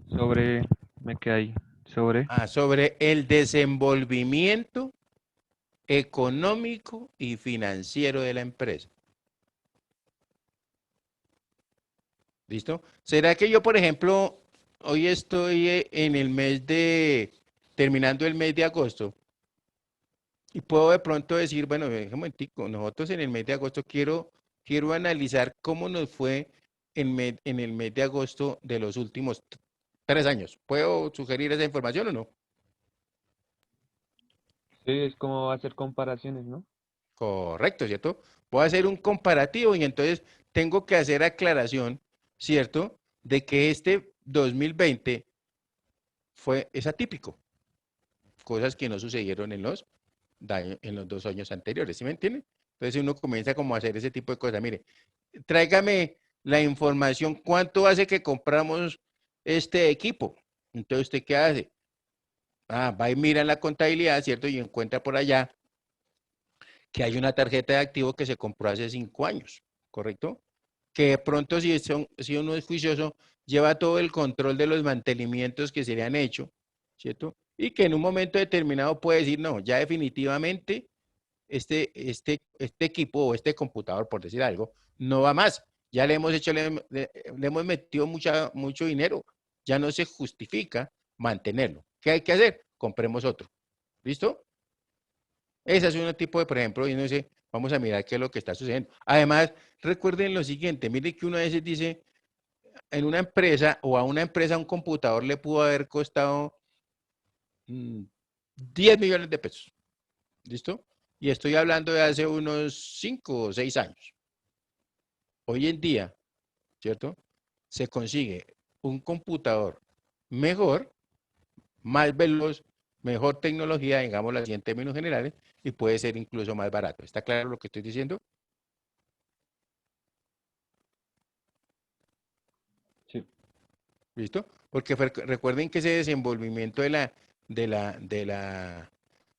Sobre, me quedé ahí. Sobre, Sobre el desenvolvimiento económico y financiero de la empresa. ¿Listo? ¿Será que yo, por ejemplo, hoy estoy en el mes terminando el mes de agosto, y puedo de pronto decir, bueno, un momentico, nosotros en el mes de agosto quiero analizar cómo nos fue en el mes de agosto de los últimos 3 años? ¿Puedo sugerir esa información o no? sí, es como hacer comparaciones, ¿no? Correcto, ¿cierto? Voy a hacer un comparativo y entonces tengo que hacer aclaración, ¿cierto? De que este 2020 es atípico, cosas que no sucedieron en los 2 años anteriores, ¿sí me entienden? Entonces uno comienza como a hacer ese tipo de cosas. Mire, tráigame la información, ¿cuánto hace que compramos este equipo? Entonces, ¿usted qué hace? Va y mira en la contabilidad, ¿cierto? Y encuentra por allá que hay una tarjeta de activo que se compró hace 5 años, ¿correcto? Que de pronto, si uno es juicioso, lleva todo el control de los mantenimientos que se le han hecho, ¿cierto? Y que en un momento determinado puede decir, no, ya definitivamente este equipo o este computador, por decir algo, no va más. Ya le hemos hecho, le hemos metido mucho dinero. Ya no se justifica mantenerlo. ¿Qué hay que hacer? Compremos otro. ¿Listo? Ese es un tipo de, por ejemplo, y no sé, vamos a mirar qué es lo que está sucediendo. Además, recuerden lo siguiente, miren que uno a veces dice, en una empresa o a una empresa un computador le pudo haber costado 10 millones de pesos. ¿Listo? Y estoy hablando de hace unos 5 o 6 años. Hoy en día, ¿cierto? Se consigue un computador mejor, más veloz, mejor tecnología, digámoslo así en términos generales, y puede ser incluso más barato. ¿Está claro lo que estoy diciendo? Sí. ¿Listo? Porque recuerden que ese desenvolvimiento de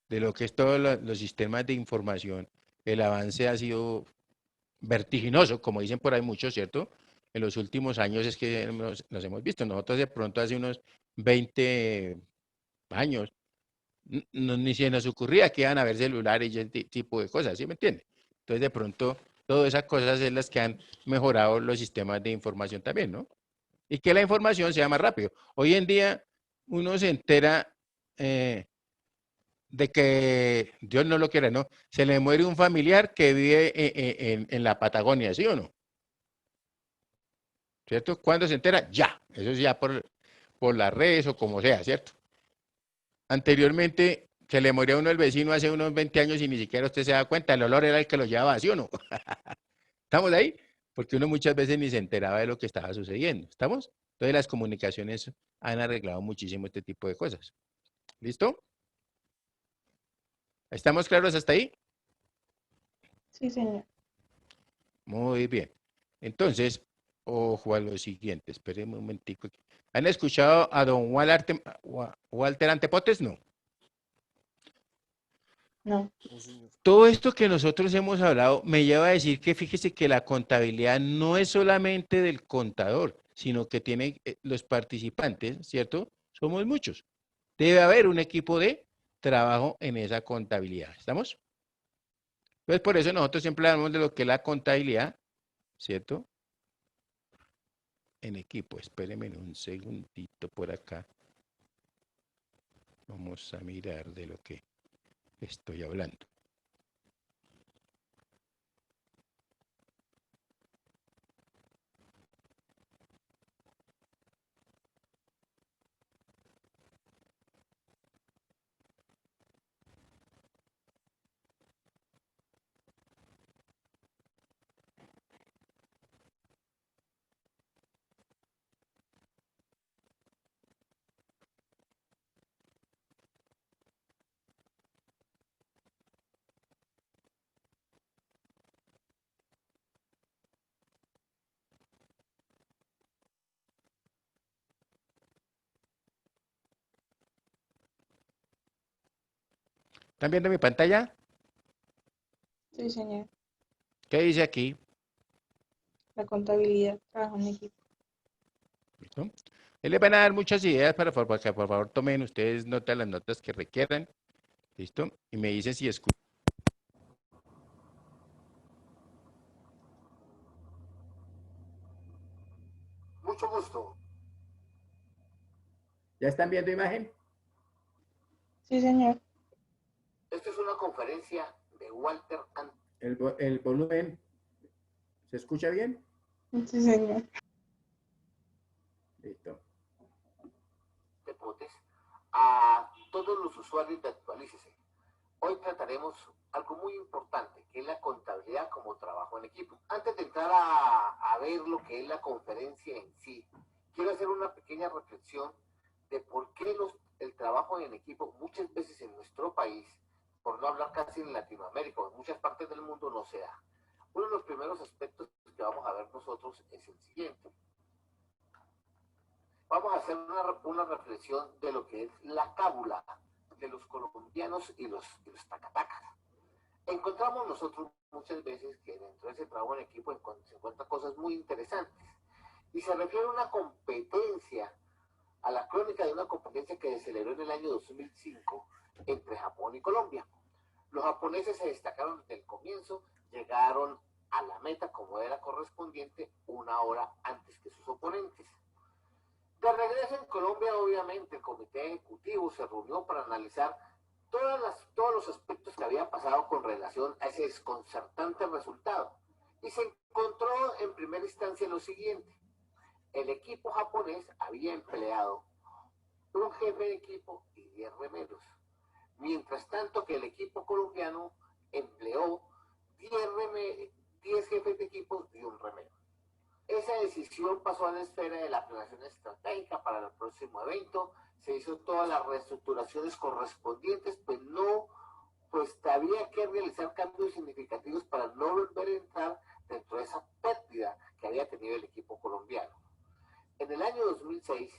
lo que es todos los sistemas de información, el avance ha sido vertiginoso, como dicen por ahí muchos, ¿cierto? En los últimos años es que nos hemos visto. Nosotros de pronto hace unos 20 años ni se nos ocurría que iban a haber celulares y ese tipo de cosas, ¿sí me entiende? Entonces de pronto todas esas cosas es las que han mejorado los sistemas de información también, ¿no? Y que la información sea más rápido. Hoy en día uno se entera de que, Dios no lo quiera, ¿no? Se le muere un familiar que vive en la Patagonia, ¿sí o no? ¿Cierto? ¿Cuándo se entera? Ya. Eso es ya por las redes o como sea, ¿cierto? Anteriormente se le murió a uno el vecino hace unos 20 años y ni siquiera usted se da cuenta, el olor era el que lo llevaba, ¿sí o no? ¿Estamos ahí? Porque uno muchas veces ni se enteraba de lo que estaba sucediendo. ¿Estamos? Entonces las comunicaciones han arreglado muchísimo este tipo de cosas. ¿Listo? ¿Estamos claros hasta ahí? Sí, señor. Muy bien. Entonces, ojo a lo siguiente. Espérenme un momentico. ¿Han escuchado a don Walter Antepotes? No. No. Todo esto que nosotros hemos hablado me lleva a decir que fíjese que la contabilidad no es solamente del contador, sino que tiene los participantes, ¿cierto? Somos muchos. Debe haber un equipo de trabajo en esa contabilidad. ¿Estamos? Pues por eso nosotros siempre hablamos de lo que es la contabilidad, ¿cierto? En equipo. Espérenme un segundito por acá. Vamos a mirar de lo que estoy hablando. ¿Están viendo mi pantalla? Sí, señor. ¿Qué dice aquí? La contabilidad, trabajo en equipo. ¿Listo? Él les van a dar muchas ideas para que por favor tomen ustedes nota de las notas que requieran. ¿Listo? Y me dicen si escuchan. Mucho gusto. ¿Ya están viendo imagen? Sí, señor. Esta es una conferencia de Walter and El volumen, ¿se escucha bien? Sí, señor. Listo. Deportes a todos los usuarios de Actualícese. Hoy trataremos algo muy importante, que es la contabilidad como trabajo en equipo. Antes de entrar a ver lo que es la conferencia en sí, quiero hacer una pequeña reflexión de por qué el trabajo en equipo muchas veces en nuestro país, por no hablar casi en Latinoamérica o en muchas partes del mundo, no se da. Uno de los primeros aspectos que vamos a ver nosotros es el siguiente. Vamos a hacer una reflexión de lo que es la cábula de los colombianos y los tacatacas. Encontramos nosotros muchas veces que dentro de ese trabajo en equipo se encuentran cosas muy interesantes. Y se refiere a una competencia, a la crónica de una competencia que se celebró en el año 2005 entre Japón y Colombia. Los japoneses se destacaron desde el comienzo, llegaron a la meta como era correspondiente una hora antes que sus oponentes. De regreso en Colombia, obviamente, el comité ejecutivo se reunió para analizar todos los aspectos que había pasado con relación a ese desconcertante resultado. Y se encontró en primera instancia lo siguiente. El equipo japonés había empleado un jefe de equipo y 10 remeros. Mientras tanto que el equipo colombiano empleó 10 jefes de equipo y un remero. Esa decisión pasó a la esfera de la planeación estratégica para el próximo evento. Se hizo todas las reestructuraciones correspondientes, pues había que realizar cambios significativos para no volver a entrar dentro de esa pérdida que había tenido el equipo colombiano. En el año 2006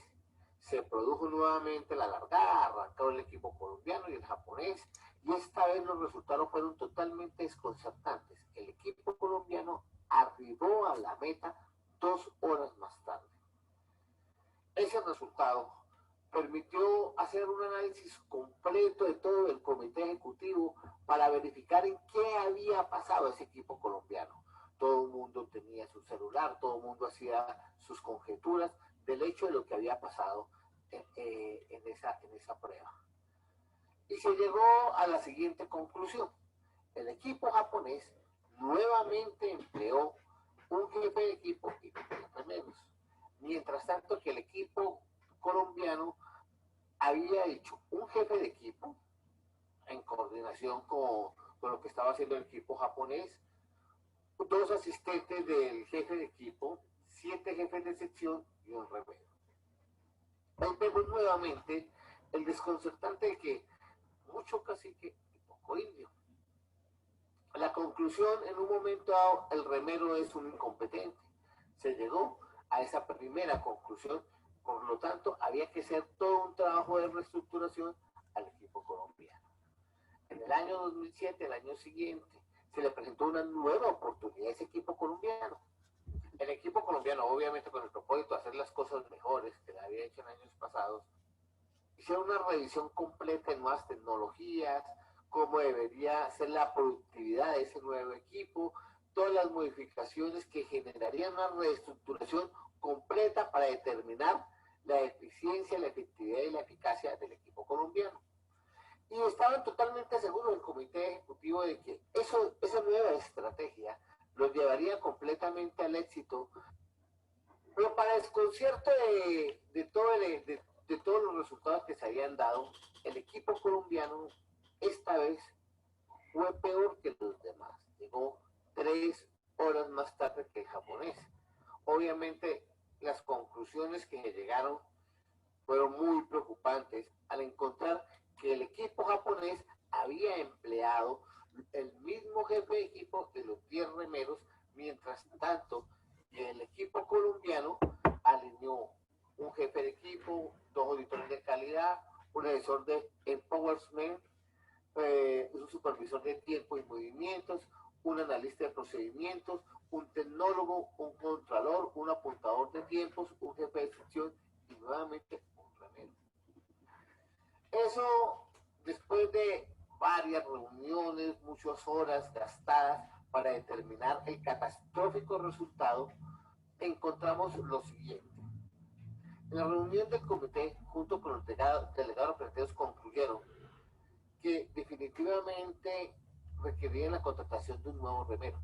se produjo nuevamente la largada, arrancó el equipo colombiano y el japonés, y esta vez los resultados fueron totalmente desconcertantes. El equipo colombiano arribó a la meta 2 horas más tarde. Ese resultado permitió hacer un análisis completo de todo el comité ejecutivo para verificar en qué había pasado ese equipo colombiano. Todo el mundo tenía su celular, todo el mundo hacía sus conjeturas del hecho de lo que había pasado en esa prueba. Y se llegó a la siguiente conclusión. El equipo japonés nuevamente empleó un jefe de equipo y 3 remeros. Mientras tanto que el equipo colombiano había hecho un jefe de equipo en coordinación con lo que estaba haciendo el equipo japonés, 2 asistentes del jefe de equipo, 7 jefes de sección y un remero. Ahí vemos nuevamente el desconcertante de que mucho cacique y poco indio. La conclusión, en un momento dado, el remero es un incompetente. Se llegó a esa primera conclusión, por lo tanto, había que hacer todo un trabajo de reestructuración al equipo colombiano. En el año 2007, el año siguiente, se le presentó una nueva oportunidad a ese equipo colombiano. El equipo colombiano, obviamente con el propósito de hacer las cosas mejores que le había hecho en años pasados, hicieron una revisión completa en nuevas tecnologías, cómo debería ser la productividad de ese nuevo equipo, todas las modificaciones que generarían una reestructuración completa para determinar la eficiencia, la efectividad y la eficacia del equipo colombiano. Y estaban totalmente seguros el comité ejecutivo de que esa nueva estrategia los llevaría completamente al éxito, pero para desconcierto de todos los resultados que se habían dado, el equipo colombiano esta vez fue peor que los demás. Llegó 3 horas más tarde que el japonés. Obviamente las conclusiones que llegaron fueron muy preocupantes al encontrar que el equipo japonés había empleado el mismo jefe de equipo de los 10 remeros, mientras tanto que el equipo colombiano alineó un jefe de equipo, 2 auditores de calidad, un asesor de empowerment, un supervisor de tiempo y movimientos, un analista de procedimientos, un tecnólogo, un contralor, un apuntador de tiempos, un jefe de sección y nuevamente un remero. Eso, después de varias reuniones, muchas horas gastadas para determinar el catastrófico resultado, encontramos lo siguiente. En la reunión del comité, junto con los delegados operativos, concluyeron que definitivamente requerían la contratación de un nuevo remero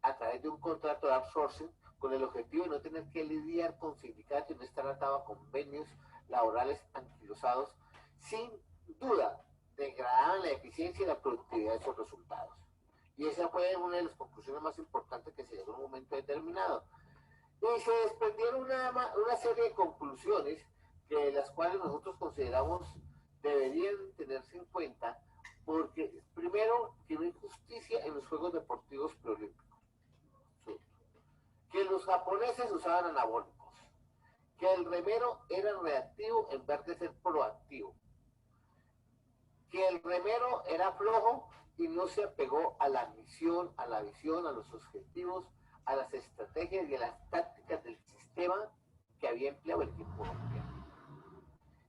a través de un contrato de outsourcing con el objetivo de no tener que lidiar con sindicatos y no estar atado a convenios laborales anquilosados. Sin duda, degradaban la eficiencia y la productividad de esos resultados. Y esa fue una de las conclusiones más importantes que se llegó en un momento determinado. Y se desprendieron una serie de conclusiones que las cuales nosotros consideramos deberían tenerse en cuenta, porque primero, que no hay justicia en los Juegos Deportivos Preolímpicos, que los japoneses usaban anabólicos, que el remero era reactivo en vez de ser proactivo, que el remero era flojo y no se apegó a la misión, a la visión, a los objetivos, a las estrategias y a las tácticas del sistema que había empleado el equipo colombiano.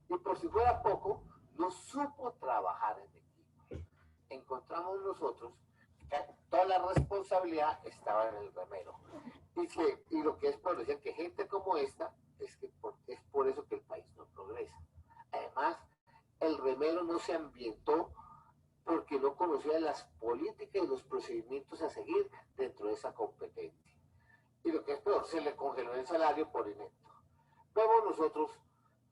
Y por si fuera poco, no supo trabajar en equipo. Encontramos nosotros que toda la responsabilidad estaba en el remero. Y lo que es por decir que gente como esta, es por eso que el país no progresa. Además, el remero no se ambientó porque no conocía las políticas y los procedimientos a seguir dentro de esa competencia. Y lo que es peor, se le congeló el salario por inepto. Vemos nosotros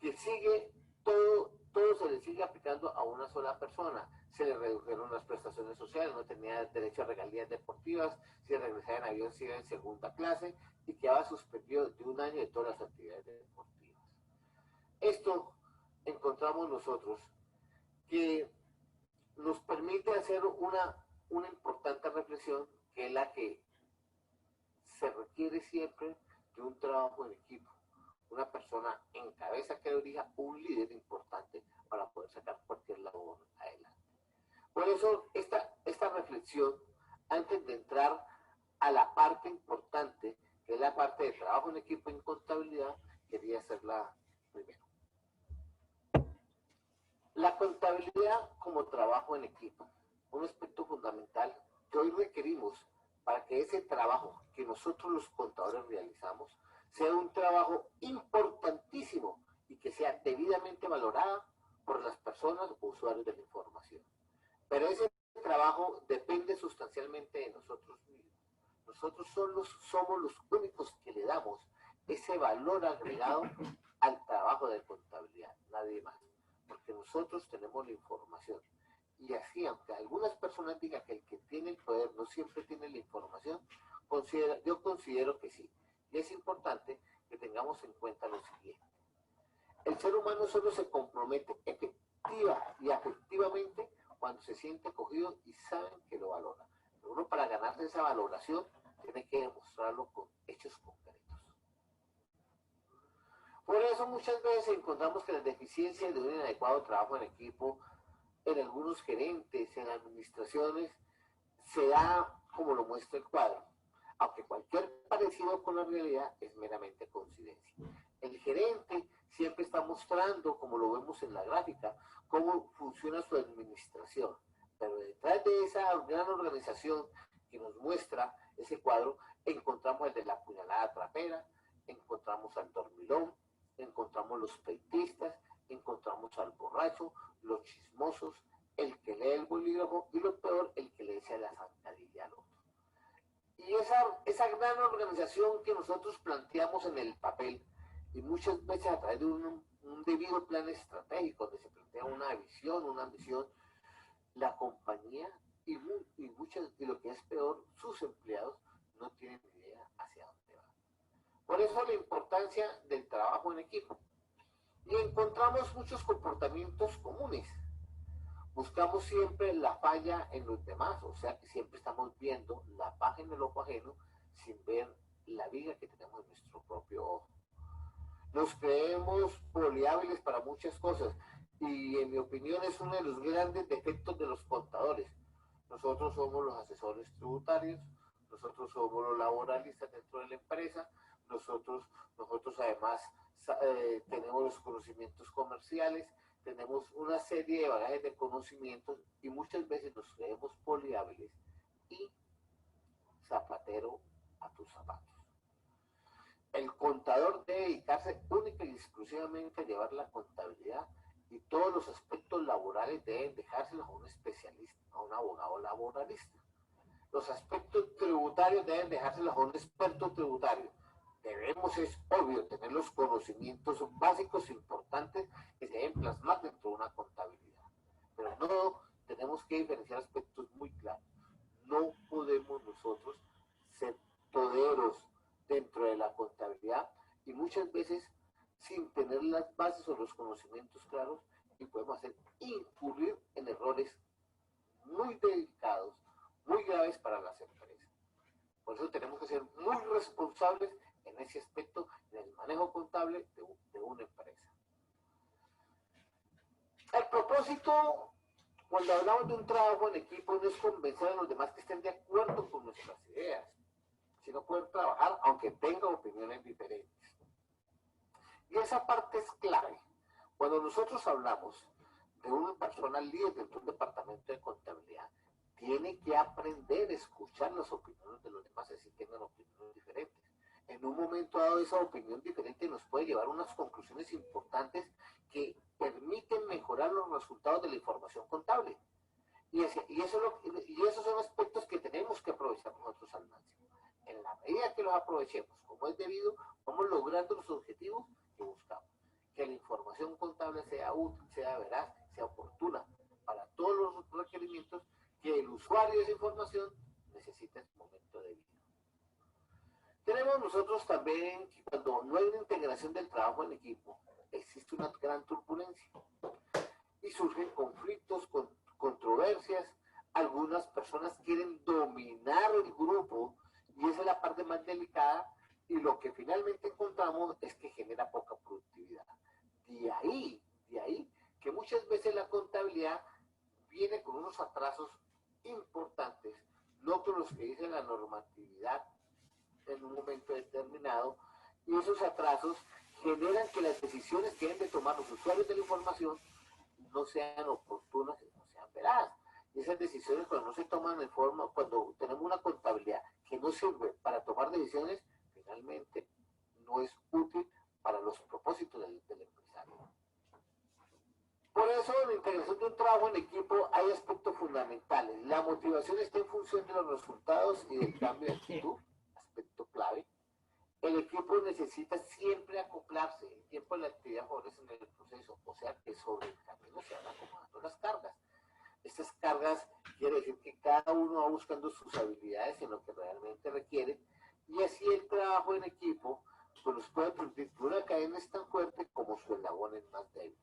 que todo se le sigue aplicando a una sola persona. Se le redujeron las prestaciones sociales, no tenía derecho a regalías deportivas, si regresaba en avión se iba en segunda clase y quedaba suspendido de un año de todas las actividades deportivas. Esto encontramos nosotros que nos permite hacer una importante reflexión, que es la que se requiere siempre de un trabajo en equipo. Una persona en cabeza que dirija, un líder importante para poder sacar cualquier labor adelante. Por eso, esta reflexión, antes de entrar a la parte importante, que es la parte de trabajo en equipo en contabilidad, quería hacerla primero. La contabilidad como trabajo en equipo, un aspecto fundamental que hoy requerimos para que ese trabajo que nosotros los contadores realizamos sea un trabajo importantísimo y que sea debidamente valorado por las personas o usuarios de la información. Pero ese trabajo depende sustancialmente de nosotros mismos. Nosotros somos los únicos que le damos ese valor agregado al trabajo de contabilidad, nadie más. Porque nosotros tenemos la información. Y así, aunque algunas personas digan que el que tiene el poder no siempre tiene la información, yo considero que sí. Y es importante que tengamos en cuenta lo siguiente. El ser humano solo se compromete efectiva y afectivamente cuando se siente acogido y saben que lo valora. Pero uno, para ganarse esa valoración, tiene que demostrarlo con hechos concretos. Por eso muchas veces encontramos que las deficiencias de un inadecuado trabajo en equipo en algunos gerentes, en administraciones, se da como lo muestra el cuadro, aunque cualquier parecido con la realidad es meramente coincidencia. El gerente siempre está mostrando, como lo vemos en la gráfica, cómo funciona su administración, pero detrás de esa gran organización que nos muestra ese cuadro, encontramos el de la puñalada trapera, encontramos al dormilón, encontramos los peitistas, encontramos al borracho, los chismosos, el que lee el bolígrafo y lo peor, el que le echa la zancadilla al otro. Y esa gran organización que nosotros planteamos en el papel, y muchas veces a través de un debido plan estratégico, donde se plantea una visión, una misión, la compañía y lo que es peor, sus empleados no tienen idea hacia dónde va. Por eso la importancia del trabajo en equipo. Y encontramos muchos comportamientos comunes. Buscamos siempre la falla en los demás, o sea que siempre estamos viendo la paja en el ojo ajeno sin ver la viga que tenemos en nuestro propio ojo. Nos creemos polihábiles para muchas cosas y en mi opinión es uno de los grandes defectos de los contadores. Nosotros somos los asesores tributarios, nosotros somos los laboralistas dentro de la empresa, nosotros además tenemos los conocimientos comerciales, tenemos una serie de bagajes de conocimientos y muchas veces nos creemos polihábiles y zapatero a tus zapatos. El contador debe dedicarse única y exclusivamente a llevar la contabilidad y todos los aspectos laborales deben dejárselos a un especialista, a un abogado laboralista. Los aspectos tributarios deben dejárselos a un experto tributario. Debemos, es obvio, tener los conocimientos básicos importantes que se deben plasmar dentro de una contabilidad. Pero no tenemos que diferenciar aspectos muy claros. No podemos nosotros ser toderos dentro de la contabilidad y muchas veces sin tener las bases o los conocimientos claros y podemos hacer incurrir en errores muy delicados, muy graves para las empresas. Por eso tenemos que ser muy responsables en ese aspecto, en el manejo contable de una empresa. El propósito, cuando hablamos de un trabajo en equipo, no es convencer a los demás que estén de acuerdo con nuestras ideas, sino poder trabajar aunque tengan opiniones diferentes. Y esa parte es clave. Cuando nosotros hablamos de una persona líder dentro de un departamento de contabilidad, tiene que aprender a escuchar las opiniones de los demás, así que tengan opiniones diferentes. En un momento dado, esa opinión diferente nos puede llevar a unas conclusiones importantes que permiten mejorar los resultados de la información contable. Y esos son aspectos que tenemos que aprovechar nosotros al máximo. En la medida que los aprovechemos como es debido, vamos logrando los objetivos que buscamos. Que la información contable sea útil, sea veraz, sea oportuna para todos los requerimientos que el usuario de esa información necesita en su momento de vida. Tenemos nosotros también que cuando no hay una integración del trabajo en equipo, existe una gran turbulencia y surgen conflictos, controversias. Algunas personas quieren dominar el grupo y esa es la parte más delicada y lo que finalmente encontramos es que genera poca productividad. De ahí que muchas veces la contabilidad viene con unos atrasos importantes, no con los que dice la normatividad en un momento determinado, y esos atrasos generan que las decisiones que deben de tomar los usuarios de la información no sean oportunas, no sean veraces. Y esas decisiones cuando no se toman de forma, cuando tenemos una contabilidad que no sirve para tomar decisiones, finalmente no es útil para los propósitos del empresario. Por eso, en la integración de un trabajo en equipo hay aspectos fundamentales. La motivación está en función de los resultados y del cambio de actitud, aspecto clave. El equipo necesita siempre acoplarse. El tiempo de la actividad favorece en el proceso, o sea que sobre el camino se van acomodando las cargas. Estas cargas quiere decir que cada uno va buscando sus habilidades en lo que realmente requiere y así el trabajo en equipo pues nos puede permitir que una cadena es tan fuerte como su eslabón es más débil.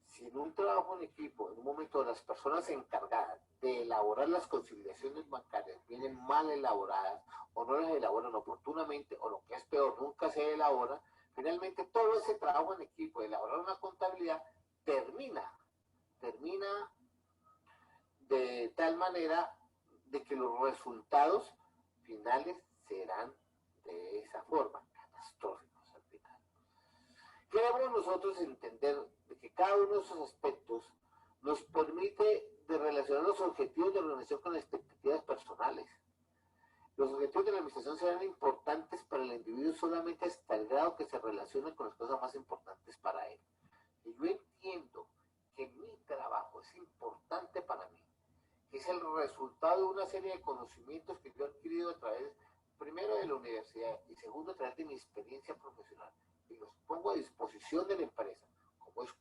Si en un trabajo en equipo, en un momento las personas encargadas de elaborar las conciliaciones bancarias vienen mal elaboradas o no las elaboran oportunamente o lo que es peor, nunca se elabora, finalmente todo ese trabajo en equipo de elaborar una contabilidad termina de tal manera de que los resultados finales serán de esa forma, catastróficos al final. Queremos nosotros entender de que cada uno de esos aspectos nos permite de relacionar los objetivos de la organización con las expectativas personales. Los objetivos de la administración serán importantes para el individuo solamente hasta el grado que se relacionen con las cosas más importantes para él. Y yo entiendo que mi trabajo es importante para mí, que es el resultado de una serie de conocimientos que yo he adquirido a través, primero de la universidad y segundo a través de mi experiencia profesional, y los pongo a disposición de la empresa,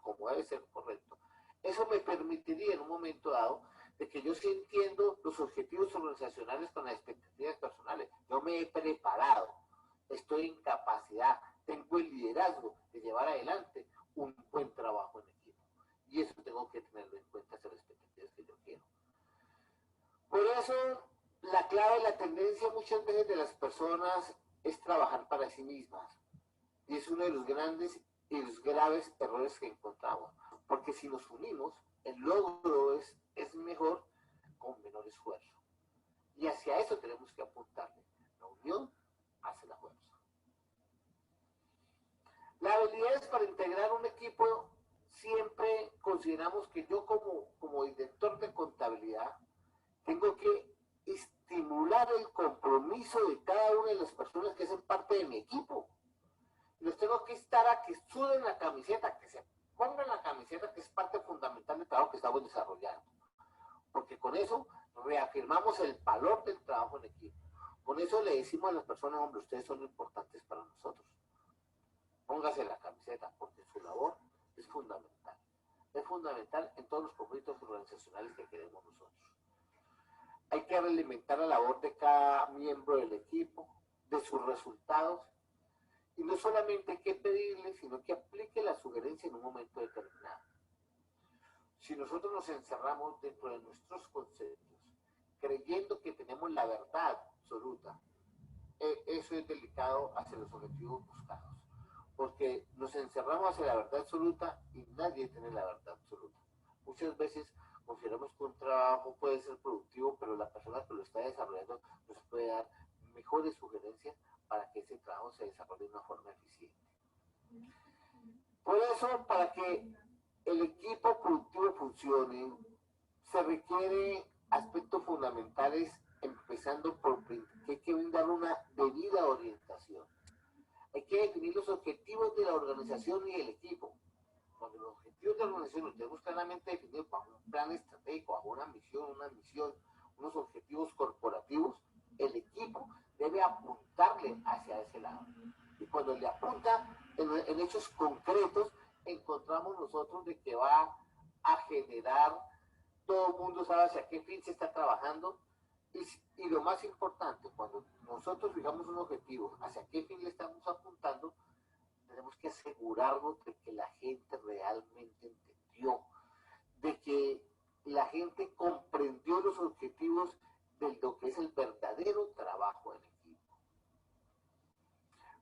como debe ser correcto. Eso me permitiría en un momento dado de que yo sí entiendo los objetivos organizacionales con las expectativas personales. Yo me he preparado, estoy en capacidad, tengo el liderazgo de llevar adelante un buen trabajo en equipo. Y eso tengo que tenerlo en cuenta, esas expectativas que yo quiero. Por eso, la clave, la tendencia muchas veces de las personas es trabajar para sí mismas. Y es uno de los grandes y los graves errores que encontramos. porque si nos unimos, el logro es mejor con menor esfuerzo. Y hacia eso tenemos que apuntarle. La unión hace la fuerza. Las habilidades para integrar un equipo, siempre consideramos que yo como director de contabilidad tengo que estimular el compromiso de cada una de las personas que hacen parte de mi equipo. Los tengo que estar a que suden la camiseta, que se pongan la camiseta, que es parte fundamental del trabajo que estamos desarrollando. Porque con eso reafirmamos el valor del trabajo en equipo. Con eso le decimos a las personas, hombre, ustedes son importantes para nosotros. Póngase la camiseta, porque su labor es fundamental. Es fundamental en todos los conflictos organizacionales que queremos nosotros. Hay que alimentar la labor de cada miembro del equipo, de sus resultados, y no solamente hay que pedirle, sino que aplique la sugerencia en un momento determinado. Si nosotros nos encerramos dentro de nuestros conceptos, creyendo que tenemos la verdad absoluta, eso es delicado hacia los objetivos buscados, porque nos encerramos hacia la verdad absoluta y nadie tiene la verdad absoluta. Muchas veces consideramos que un trabajo puede ser productivo, pero la persona que lo está desarrollando nos puede dar mejores sugerencias para que ese trabajo se desarrolle de una forma eficiente. Por eso, para que el equipo productivo funcione, se requiere aspectos fundamentales, empezando por que hay que brindar una debida orientación. Hay que definir los objetivos de la organización y el equipo. Cuando los objetivos de la organización los tenemos claramente definidos bajo un plan estratégico, bajo una misión, unos objetivos corporativos, el equipo debe apuntarle hacia ese lado. Y cuando le apunta en hechos concretos, encontramos nosotros de que va a generar, todo el mundo sabe hacia qué fin se está trabajando, y lo más importante, cuando nosotros fijamos un objetivo, hacia qué fin le estamos apuntando, tenemos que asegurarnos de que la gente realmente entendió, de que la gente comprendió los objetivos de lo que es el verdadero trabajo en equipo.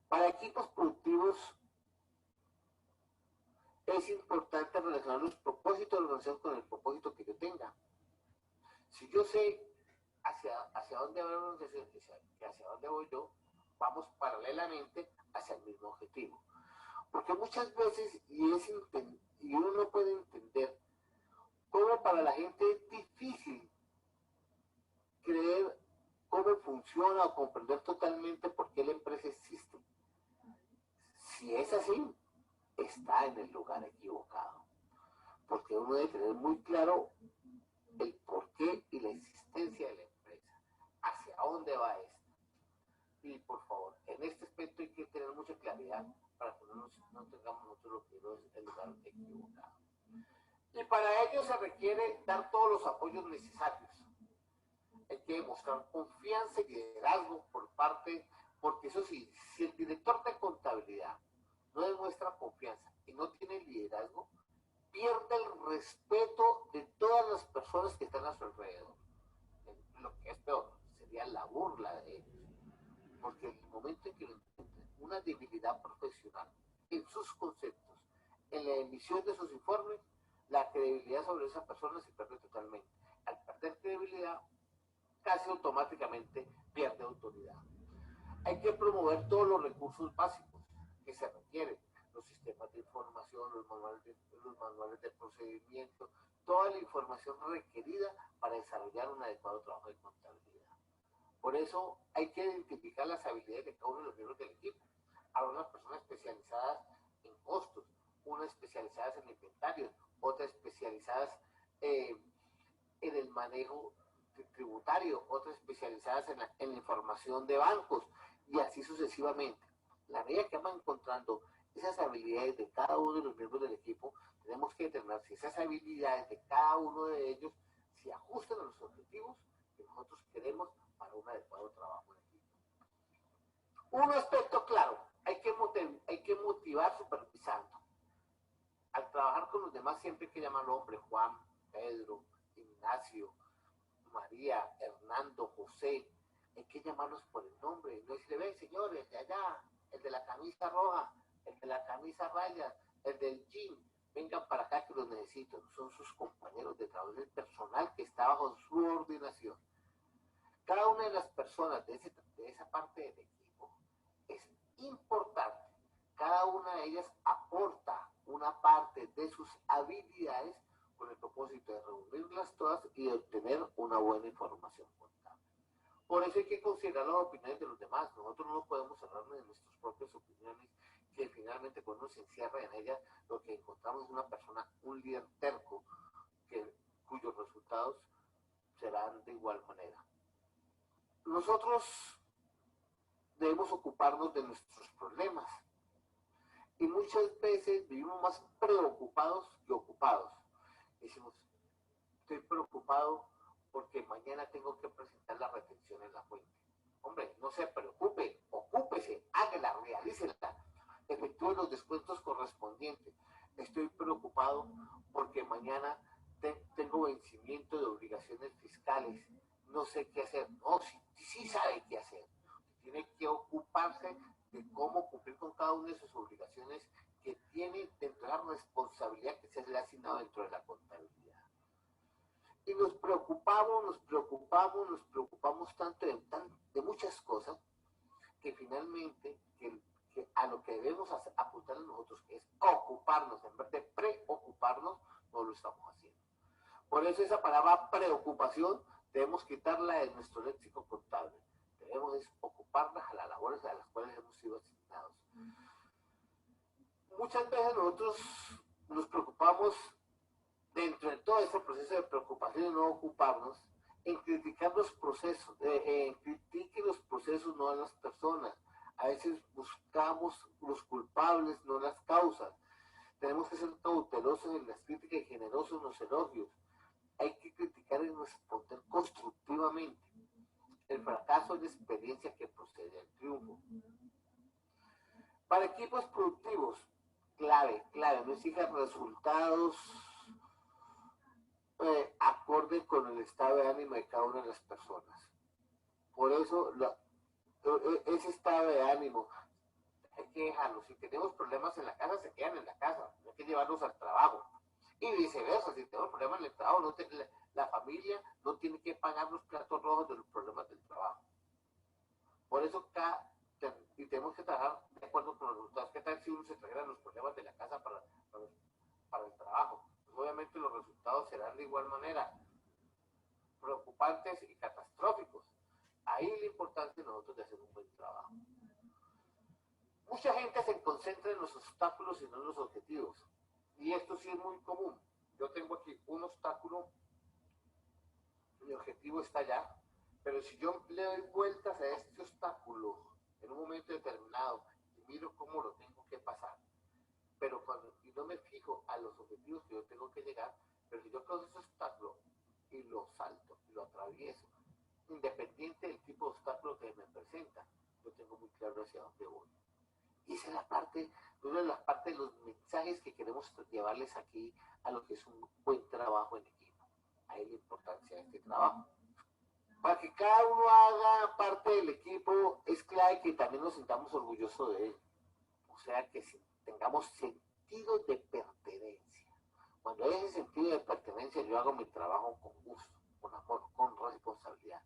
Para equipos productivos es importante relacionar los propósitos de la organización con el propósito que yo tenga. Si yo sé hacia dónde va la organización, hacia dónde voy yo, vamos paralelamente hacia el mismo objetivo. Porque muchas veces, y uno no puede entender cómo para la gente es difícil creer cómo funciona o comprender totalmente por qué la empresa existe. Si es así, está en el lugar equivocado. Porque uno debe tener muy claro el porqué y la existencia de la empresa, hacia dónde va esto. Y por favor, en este aspecto hay que tener mucha claridad para que no tengamos nosotros lo que es el lugar equivocado. Y para ello se requiere dar todos los apoyos necesarios. Hay que demostrar confianza y liderazgo porque eso sí, si el director de contabilidad no demuestra confianza y no tiene liderazgo, pierde el respeto de todas las personas que están a su alrededor. Lo que es peor, sería la burla de ellos. Porque en el momento en que lo encuentren una debilidad profesional en sus conceptos, en la emisión de sus informes, la credibilidad sobre esa persona se pierde totalmente. Al perder credibilidad, casi automáticamente pierde autoridad. Hay que promover todos los recursos básicos que se requieren, los sistemas de información, los manuales de procedimiento, toda la información requerida para desarrollar un adecuado trabajo de contabilidad. Por eso hay que identificar las habilidades de cada uno de los miembros del equipo. Habrá unas personas especializadas en costos, unas especializadas en inventario, otras especializadas en el manejo tributario, otras especializadas en la información de bancos, y así sucesivamente. La medida que vamos encontrando esas habilidades de cada uno de los miembros del equipo, tenemos que determinar si esas habilidades de cada uno de ellos se ajustan a los objetivos que nosotros queremos para un adecuado trabajo en equipo. Un aspecto claro, hay que motivar supervisando. Al trabajar con los demás siempre hay que llamar nombre: Juan, Pedro, Ignacio, María, Hernando, José. Hay que llamarlos por el nombre. No decirle: ven señores, de allá, el de la camisa roja, el de la camisa rayas, el del jean, vengan para acá que los necesito. Son sus compañeros de trabajo, el personal que está bajo su subordinación. Cada una de las personas de esa parte del equipo es importante. Cada una de ellas aporta una parte de sus habilidades con el propósito de reunirlas todas y de obtener una buena información contable. Por eso hay que considerar las opiniones de los demás. Nosotros no podemos cerrarnos en nuestras propias opiniones, que finalmente cuando uno se encierra en ellas, lo que encontramos es una persona, un líder terco, cuyos resultados serán de igual manera. Nosotros debemos ocuparnos de nuestros problemas y muchas veces vivimos más preocupados que ocupados. Decimos, estoy preocupado porque mañana tengo que presentar la retención en la fuente. Hombre, no se preocupe, ocúpese, hágala, realícela, efectúe los descuentos correspondientes. Estoy preocupado porque mañana tengo vencimiento de obligaciones fiscales, no sé qué hacer. No, sí sabe qué hacer. Tiene que ocuparse de cómo cumplir con cada una de sus obligaciones que tiene dentro de la responsabilidad que se le ha asignado dentro de la contabilidad. Y nos preocupamos tanto de muchas cosas que finalmente que a lo que debemos apuntar a nosotros, que es ocuparnos, en vez de preocuparnos, no lo estamos haciendo. Por eso esa palabra preocupación debemos quitarla de nuestro léxico contable. Debemos ocuparnos a las labores a las cuales hemos sido asignados. Muchas veces nosotros nos preocupamos dentro de todo ese proceso de preocupación y no ocuparnos en criticar los procesos, critiquen los procesos, no a las personas. A veces buscamos los culpables, no las causas. Tenemos que ser cautelosos en las críticas y generosos en los elogios. Hay que criticar y responder constructivamente. El fracaso es la experiencia que procede del triunfo. Para equipos productivos, clave, no exijan resultados acorde con el estado de ánimo de cada una de las personas. Por eso, ese estado de ánimo hay que dejarlo. Si tenemos problemas en la casa, se quedan en la casa, no hay que llevarlos al trabajo. Y viceversa, si tenemos problemas en el trabajo, la familia no tiene que pagar los platos rojos de los problemas del trabajo. Por eso y tenemos que trabajar de acuerdo con los resultados. ¿Qué tal si uno se trajera los problemas de la casa para el trabajo? Pues obviamente los resultados serán de igual manera preocupantes y catastróficos. Ahí la importancia de nosotros de hacer un buen trabajo. Mucha gente se concentra en los obstáculos y no en los objetivos. Y esto sí es muy común. Yo tengo aquí un obstáculo, mi objetivo está allá, pero si yo le doy vueltas a este obstáculo en un momento determinado y miro cómo lo tengo que pasar, y no me fijo a los objetivos que yo tengo que llegar, pero si yo causo ese obstáculo y lo salto y lo atravieso, independiente del tipo de obstáculo que me presenta, yo tengo muy claro hacia dónde voy. Y esa es una de las partes de los mensajes que queremos llevarles aquí a lo que es un buen trabajo en equipo. Ahí la importancia de este trabajo. Para que cada uno haga parte del equipo, es clave que también nos sintamos orgullosos de él. O sea, que tengamos sentido de pertenencia. Cuando hay ese sentido de pertenencia, yo hago mi trabajo con gusto, con amor, con responsabilidad.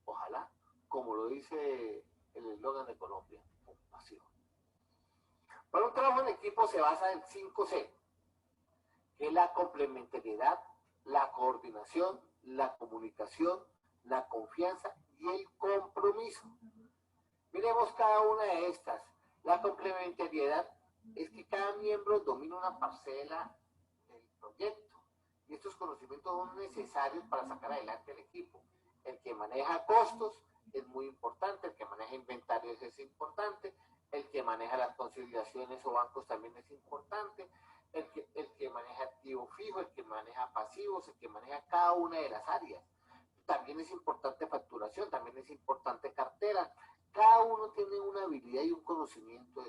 Ojalá, como lo dice el eslogan de Colombia, con pasión. Para un trabajo en equipo se basa en 5C, que es la complementariedad, la coordinación, la comunicación, la confianza y el compromiso. Miremos cada una de estas. La complementariedad es que cada miembro domina una parcela del proyecto y estos conocimientos son necesarios para sacar adelante el equipo. El que maneja costos es muy importante, el que maneja inventarios es importante, el que maneja las conciliaciones o bancos también es importante, el que maneja activo fijo, el que maneja pasivos, el que maneja cada una de las áreas. También es importante facturación, también es importante cartera. Cada uno tiene una habilidad y un conocimiento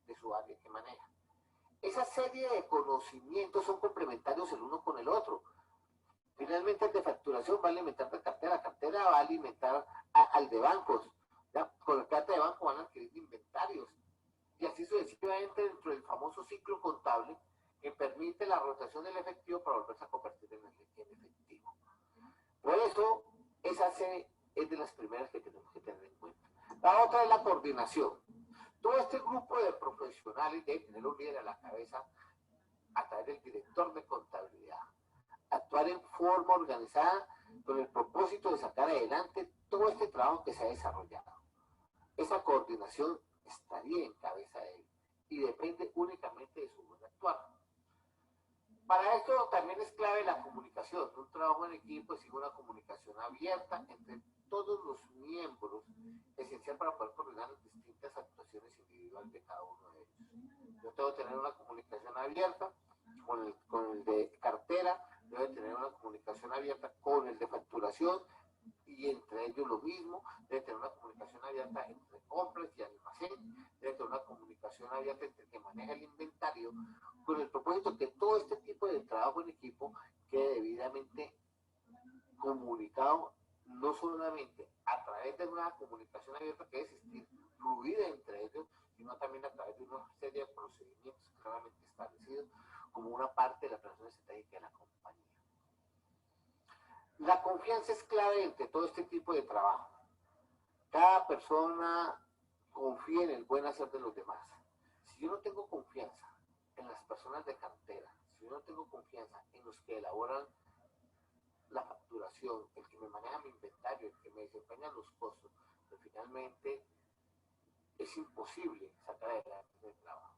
de su área que maneja. Esa serie de conocimientos son complementarios el uno con el otro. Finalmente el de facturación va a alimentar la cartera va a alimentar al de bancos. ¿Ya? Con la carta de banco van a adquirir inventarios. Y así sucesivamente dentro del famoso ciclo contable, que permite la rotación del efectivo para volverse a convertir en efectivo. Por eso, esa C es de las primeras que tenemos que tener en cuenta. La otra es la coordinación. Todo este grupo de profesionales debe tener un líder a la cabeza a través del director de contabilidad. Actuar en forma organizada con el propósito de sacar adelante todo este trabajo que se ha desarrollado. Esa coordinación estaría en cabeza de él y depende únicamente de su buen actuar. Para esto también es clave la comunicación. Un trabajo en equipo es una comunicación abierta entre todos los miembros, esencial para poder coordinar las distintas actuaciones individuales de cada uno de ellos. Yo tengo que tener una comunicación abierta con el de cartera, debe tener una comunicación abierta con el de facturación y entre ellos lo mismo, debe tener una comunicación abierta entre compras y almacén, debe tener una comunicación abierta entre el que maneja el inventario, con el propósito que todo este tipo de trabajo en equipo quede debidamente comunicado, no solamente a través de una comunicación abierta que debe existir fluida entre ellos, sino también a través de una serie de procedimientos claramente establecidos como una parte de la planeación estratégica de la compañía. La confianza es clave entre todo este tipo de trabajo. Cada persona confía en el buen hacer de los demás. Si yo no tengo confianza en las personas de cartera, si yo no tengo confianza en los que elaboran la facturación, el que me maneja mi inventario, el que me desempeña los costos, pues finalmente es imposible sacar adelante el trabajo.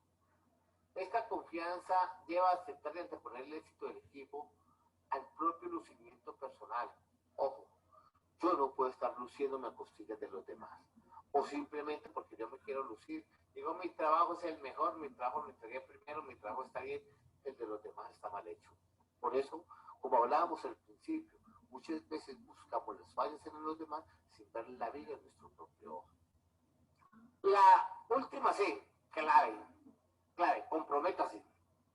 Esta confianza lleva a aceptar y anteponer el éxito del equipo al propio lucimiento personal. Ojo, yo no puedo estar luciéndome a costillas de los demás. O simplemente porque yo me quiero lucir. Digo, mi trabajo es el mejor, mi trabajo lo entregué primero, mi trabajo está bien, el de los demás está mal hecho. Por eso, como hablábamos al principio, muchas veces buscamos las fallas en los demás sin ver la viga en nuestro propio ojo. La última C, clave, comprométase.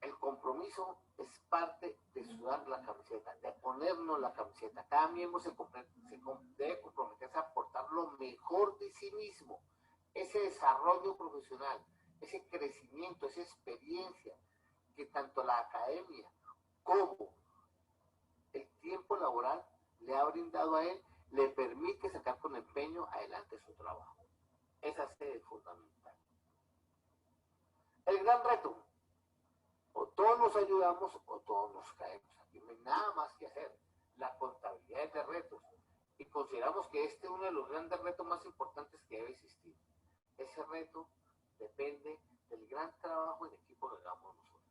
El compromiso es parte de sudar la camiseta, de ponernos la camiseta. Cada miembro debe comprometerse a aportar lo mejor de sí mismo. Ese desarrollo profesional, ese crecimiento, esa experiencia que tanto la academia como el tiempo laboral le ha brindado a él, le permite sacar con empeño adelante su trabajo. Esa es fundamental. El gran reto. O todos nos ayudamos o todos nos caemos. Aquí no hay nada más que hacer. La contabilidad es de retos. Y consideramos que este es uno de los grandes retos más importantes que debe existir. Ese reto depende del gran trabajo en equipo que hagamos nosotros.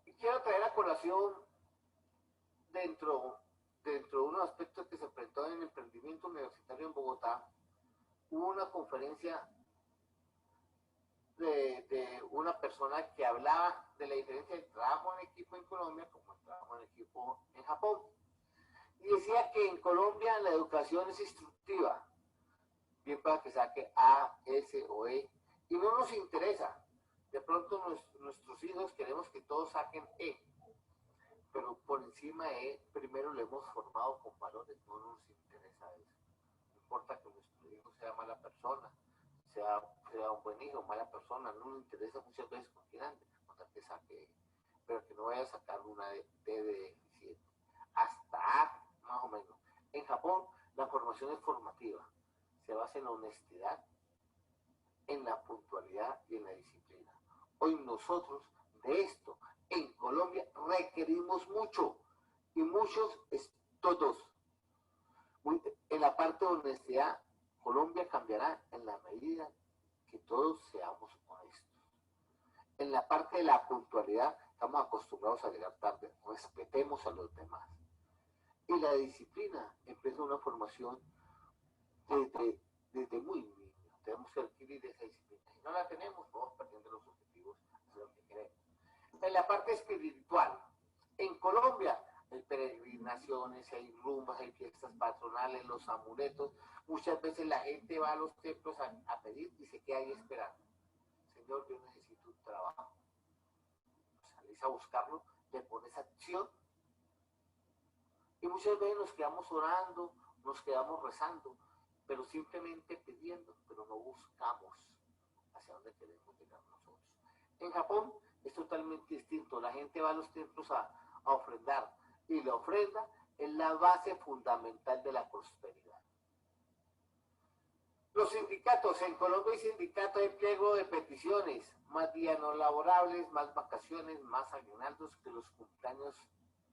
Y quiero traer a colación dentro de unos aspectos que se presentó en el emprendimiento universitario en Bogotá, hubo una conferencia de una persona que hablaba de la diferencia del trabajo en equipo en Colombia como el trabajo en equipo en Japón. Y decía que en Colombia la educación es instructiva, bien para que saque A, S o E, y no nos interesa. De pronto nuestros hijos queremos que todos saquen E, pero por encima de E, primero lo hemos formado con valores, no nos interesa eso. No importa que nuestro hijo sea mala persona, sea un buen hijo, mala persona, no nos interesa muchas veces con quién ande, con tal que saque E, pero que no vaya a sacar una D de deficiente, hasta A, más o menos. En Japón, la formación es formativa, se basa en la honestidad, en la puntualidad y en la disciplina. Hoy nosotros de esto en Colombia requerimos mucho, y muchos es todos. En la parte de honestidad, Colombia cambiará en la medida que todos seamos honestos. En la parte de la puntualidad, estamos acostumbrados a llegar tarde, respetemos a los demás. Y la disciplina empieza una formación desde muy niño. Tenemos que adquirir esa disciplina. Si no la tenemos, vamos perdiendo los objetivos de lo que queremos. En la parte espiritual, en Colombia hay peregrinaciones, hay rumbas, hay fiestas patronales, los amuletos. Muchas veces la gente va a los templos a pedir y se queda ahí esperando. Señor, yo necesito un trabajo. Salís a buscarlo, le pones acción. Y muchas veces nos quedamos orando, nos quedamos rezando, pero simplemente pidiendo, pero no buscamos hacia dónde queremos llegar nosotros. En Japón es totalmente distinto. La gente va a los templos a ofrendar, y la ofrenda es la base fundamental de la prosperidad. Los sindicatos, en Colombia hay sindicatos de pliego de peticiones, más días no laborables, más vacaciones, más aguinaldos, que los cumpleaños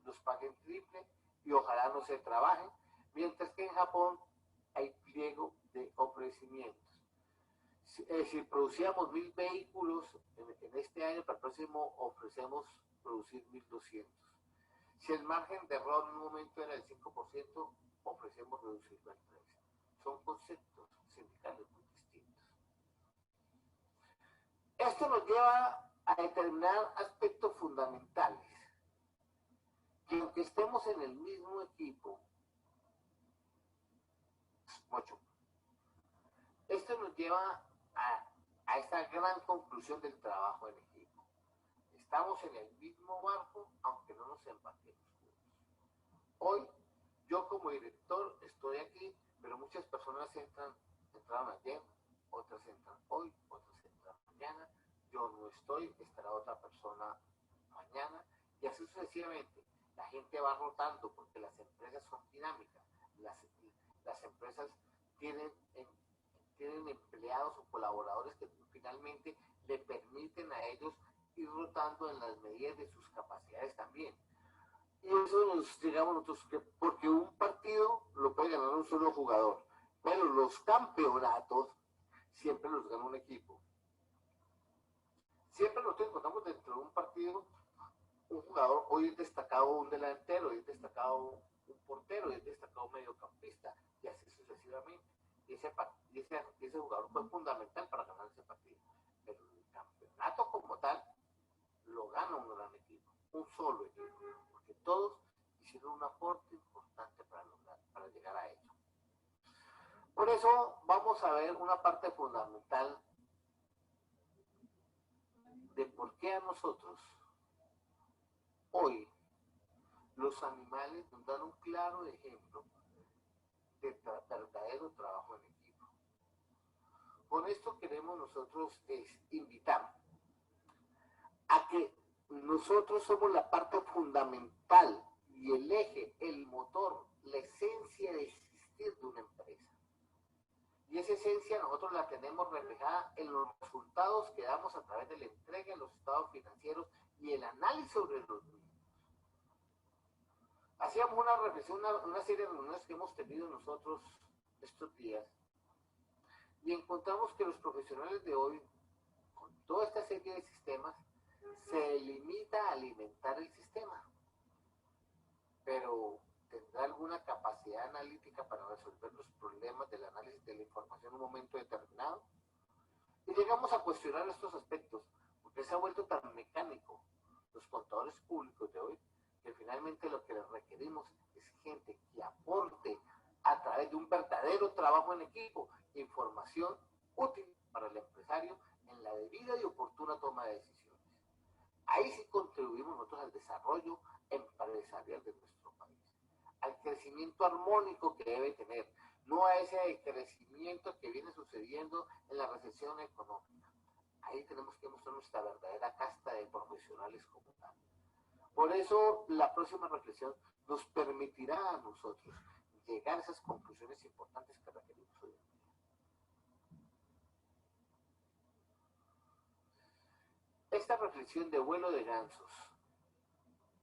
los paguen triple y ojalá no se trabajen, mientras que en Japón hay pliego de ofrecimientos. Si producíamos 1000 vehículos en este año, para el próximo ofrecemos producir 1200. Si el margen de error en un momento era el 5%, ofrecemos reducirlo al 13%. Son conceptos sindicales muy distintos. Esto nos lleva a determinar aspectos fundamentales, que aunque estemos en el mismo equipo, esto nos lleva a esta gran conclusión del trabajo en equipo. Estamos en el mismo barco, aunque no nos embarquemos juntos. Hoy, yo como director estoy aquí, pero muchas personas entraron ayer, otras entran hoy, otras entran mañana. Yo no estoy, estará otra persona mañana, y así sucesivamente. La gente va rotando porque las empresas son dinámicas. Las empresas tienen empleados o colaboradores que finalmente le permiten a ellos ir rotando en las medidas de sus capacidades también. Y eso nos llegamos nosotros, porque un partido lo puede ganar un solo jugador, pero los campeonatos siempre los gana un equipo. Siempre nosotros encontramos dentro de un partido un jugador, hoy es destacado un delantero, hoy es destacado un portero, hoy es destacado un mediocampista, y así sucesivamente. Y ese jugador fue fundamental para ganar ese partido. Pero el campeonato como tal lo gana un gran equipo, un solo equipo, porque todos hicieron un aporte importante para llegar a ello. Por eso vamos a ver una parte fundamental de por qué a nosotros hoy los animales nos dan un claro ejemplo de verdadero trabajo en equipo. Con esto queremos nosotros invitar a que nosotros somos la parte fundamental y el eje, el motor, la esencia de existir de una empresa. Y esa esencia nosotros la tenemos reflejada en los resultados que damos a través de la entrega de los estados financieros y el análisis sobre los mismos. Hacíamos una reflexión, una serie de reuniones que hemos tenido nosotros estos días, y encontramos que los profesionales de hoy, con toda esta serie de sistemas, se limita a alimentar el sistema, pero ¿tendrá alguna capacidad analítica para resolver los problemas del análisis de la información en un momento determinado? Y llegamos a cuestionar estos aspectos, porque se ha vuelto tan mecánico los contadores públicos de hoy, que finalmente lo que les requerimos es gente que aporte a través de un verdadero trabajo en equipo, información útil para el empresario en la debida y oportuna toma de decisiones. Ahí sí contribuimos nosotros al desarrollo empresarial de nuestro país, al crecimiento armónico que debe tener, no a ese crecimiento que viene sucediendo en la recesión económica. Ahí tenemos que mostrar nuestra verdadera casta de profesionales como tal. Por eso la próxima reflexión nos permitirá a nosotros llegar a esas conclusiones importantes que requerimos hoy en día. Esta reflexión de vuelo de gansos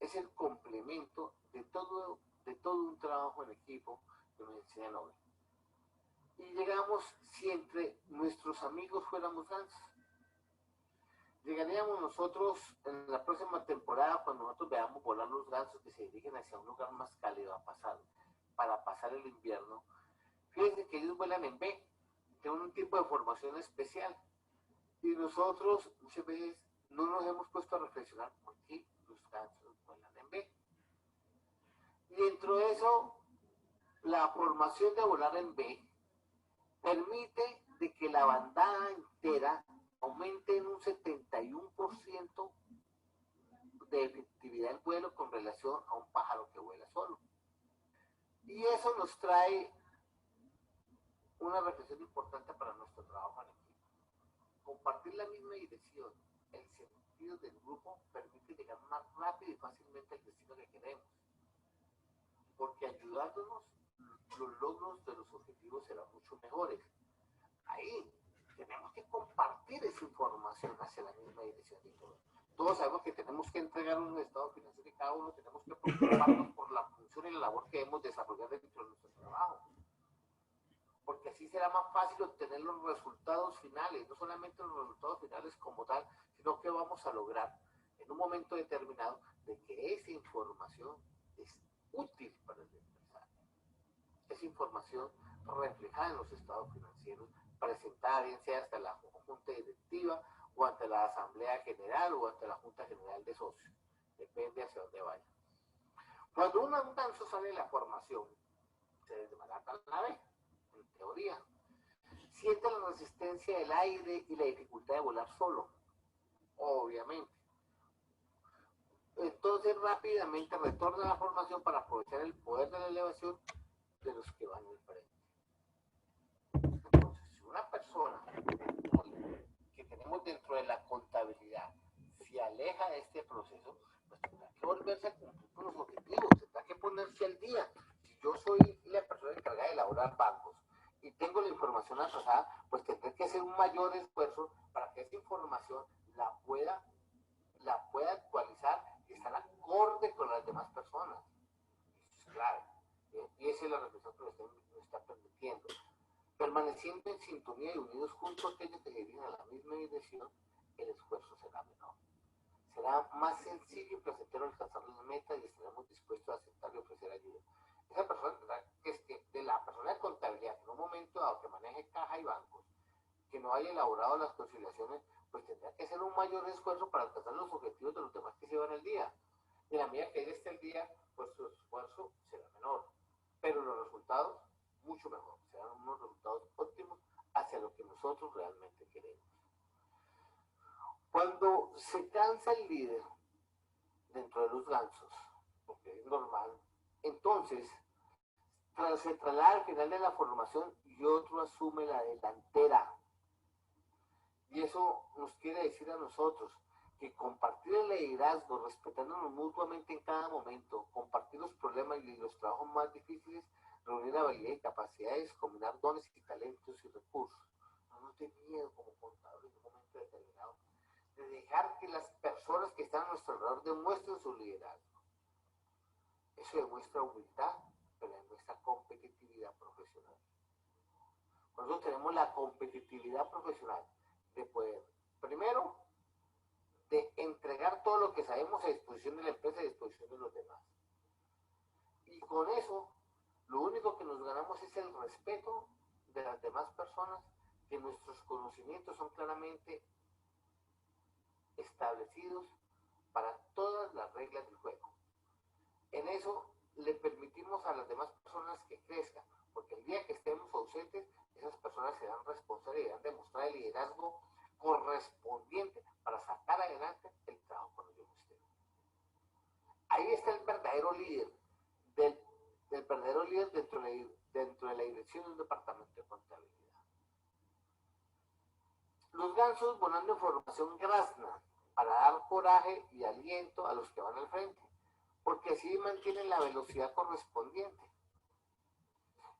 es el complemento de todo un trabajo en equipo que me enseñan hoy. Y llegamos, si entre nuestros amigos fuéramos gansos, llegaríamos nosotros en la próxima temporada, cuando nosotros veamos volar los gansos que se dirigen hacia un lugar más cálido para pasar el invierno. Fíjense que ellos vuelan en B, tienen un tipo de formación especial, y nosotros muchas veces no nos hemos puesto a reflexionar por qué los gansos vuelan en B. Y dentro de eso, la formación de volar en B permite de que la bandada entera aumente en un 71% de efectividad del vuelo con relación a un pájaro que vuela solo. Y eso nos trae una reflexión importante para nuestro trabajo en equipo. Compartir la misma dirección el sentido del grupo permite llegar más rápido y fácilmente al destino que queremos, porque ayudándonos los logros de los objetivos serán mucho mejores. Ahí tenemos que compartir esa información hacia la misma dirección y todo. Todos sabemos que tenemos que entregar un estado financiero y cada uno tenemos que preocuparnos por la función y la labor que debemos desarrollar dentro de nuestro trabajo. Porque así será más fácil obtener los resultados finales, no solamente los resultados finales como tal, sino que vamos a lograr en un momento determinado de que esa información es útil para el empresario. Esa información reflejada en los estados financieros, presentada bien sea hasta la junta directiva o ante la asamblea general o ante la junta general de socios, depende hacia dónde vaya. Cuando un ganso sale de la formación, se desbarata la nave, en teoría, siente la resistencia del aire y la dificultad de volar solo, obviamente. Entonces rápidamente retorna a la formación para aprovechar el poder de la elevación de los que van al frente. Entonces, si una persona que tenemos dentro de la contabilidad se aleja de este proceso, pues tendrá que volverse a cumplir con los objetivos, tendrá que ponerse al día. Si yo soy la persona encargada de elaborar bancos y tengo la información atrasada, pues tendré que hacer un mayor esfuerzo para que esa información la pueda actualizar y estar acorde con las demás personas. Eso es clave. Y esa es la reflexión que nos está permitiendo. Permaneciendo en sintonía y unidos junto a aquellos que se dirigen a la misma dirección, el esfuerzo será menor. Será más sencillo y placentero alcanzar las metas y estaremos dispuestos a aceptar y ofrecer ayuda. Esa persona tendrá que de la persona de contabilidad, en un momento dado que maneje caja y bancos, que no haya elaborado las conciliaciones, pues tendrá que hacer un mayor esfuerzo para alcanzar los objetivos de los demás que se van al día. Y a la medida que él esté al día, pues su esfuerzo será menor, pero los resultados mucho mejor, serán unos resultados óptimos hacia lo que nosotros realmente queremos. Cuando se cansa el líder dentro de los gansos, porque es normal, entonces se traslada al final de la formación y otro asume la delantera. Y eso nos quiere decir a nosotros que compartir el liderazgo, respetándonos mutuamente en cada momento, compartir los problemas y los trabajos más difíciles, reunir habilidad y capacidades, combinar dones y talentos y recursos. No nos dé miedo como contadores en un momento determinado de dejar que las personas que están a nuestro alrededor demuestren su liderazgo. Eso demuestra humildad, pero demuestra competitividad profesional. Nosotros tenemos la competitividad profesional de poder, primero, de entregar todo lo que sabemos a disposición de la empresa y a disposición de los demás. Y con eso, lo único que nos ganamos es el respeto de las demás personas, que nuestros conocimientos son claramente establecidos para todas las reglas del juego. En eso le permitimos a las demás personas que crezcan, porque el día que estemos ausentes, esas personas serán responsables y deberán demostrar el liderazgo correspondiente para sacar adelante el trabajo cuando yo no esté. Ahí está el verdadero líder, del verdadero líder dentro de la dirección de un departamento de contabilidad. Los gansos volando en formación graznan para dar coraje y aliento a los que van al frente, porque así mantienen la velocidad correspondiente.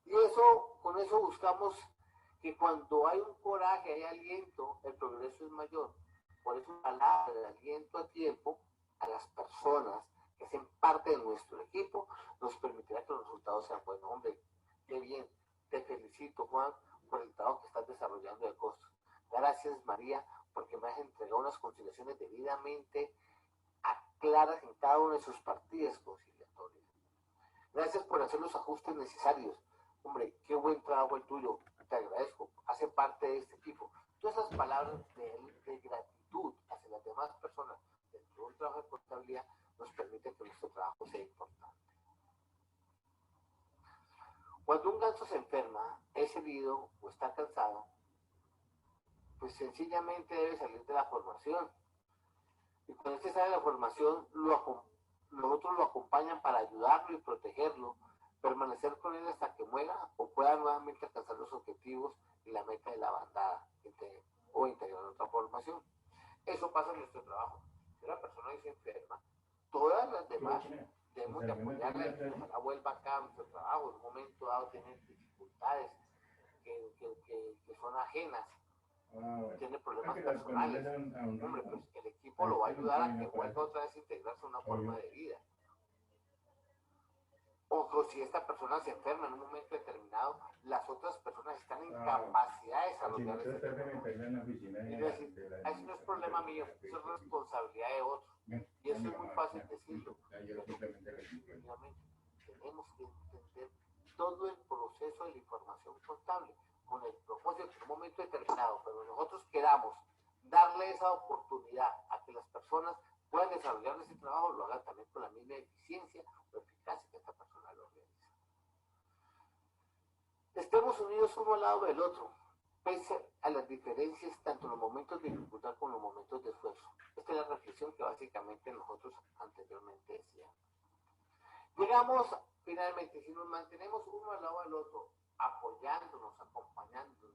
Y eso, con eso buscamos que cuando hay un coraje, hay aliento, el progreso es mayor. Por eso, palabra de aliento a tiempo a las personas que hacen parte de nuestro equipo nos permitirá que los resultados sean buenos. Hombre, qué bien, te felicito, Juan, por el trabajo que estás desarrollando de costos. Gracias, María, porque me has entregado unas conciliaciones debidamente claras en cada una de sus partidas conciliatorias. Gracias por hacer los ajustes necesarios. Hombre, qué buen trabajo el tuyo. Te agradezco. Hace parte de este equipo. Todas esas palabras de gratitud hacia las demás personas dentro de un trabajo de contabilidad nos permiten que nuestro trabajo sea importante. Cuando un ganso se enferma, es herido o está cansado, pues sencillamente debe salir de la formación. Y cuando este sale de la formación, los otros lo acompañan para ayudarlo y protegerlo, permanecer con él hasta que muera o pueda nuevamente alcanzar los objetivos y la meta de la bandada o integrar otra formación. Eso pasa en nuestro trabajo. Si una persona se enferma, todas las demás debemos de apoyarla y que ojalá vuelva acá a nuestro trabajo. En un momento dado tiene dificultades que son ajenas, tiene problemas personales. Hombre, pues el equipo lo va a ayudar a que vuelva otra vez a integrarse a una forma de vida. O si esta persona se enferma en un momento determinado, las otras personas están en capacidad de desarrollar ese problema. Es decir, eso no es problema mío, eso es responsabilidad de otro. Y eso es muy fácil decirlo. Efectivamente, tenemos que entender todo el proceso de la información contable con el propósito en un momento determinado, pero nosotros queramos darle esa oportunidad a que las personas puedan desarrollar ese trabajo, lo hagan también con la misma eficiencia o eficacia que esta persona lo realiza. Estemos unidos uno al lado del otro, pese a las diferencias tanto en los momentos de dificultad como en los momentos de esfuerzo. Esta es la reflexión que básicamente nosotros anteriormente decíamos. Digamos, finalmente, si nos mantenemos uno al lado del otro, apoyándonos, acompañándonos,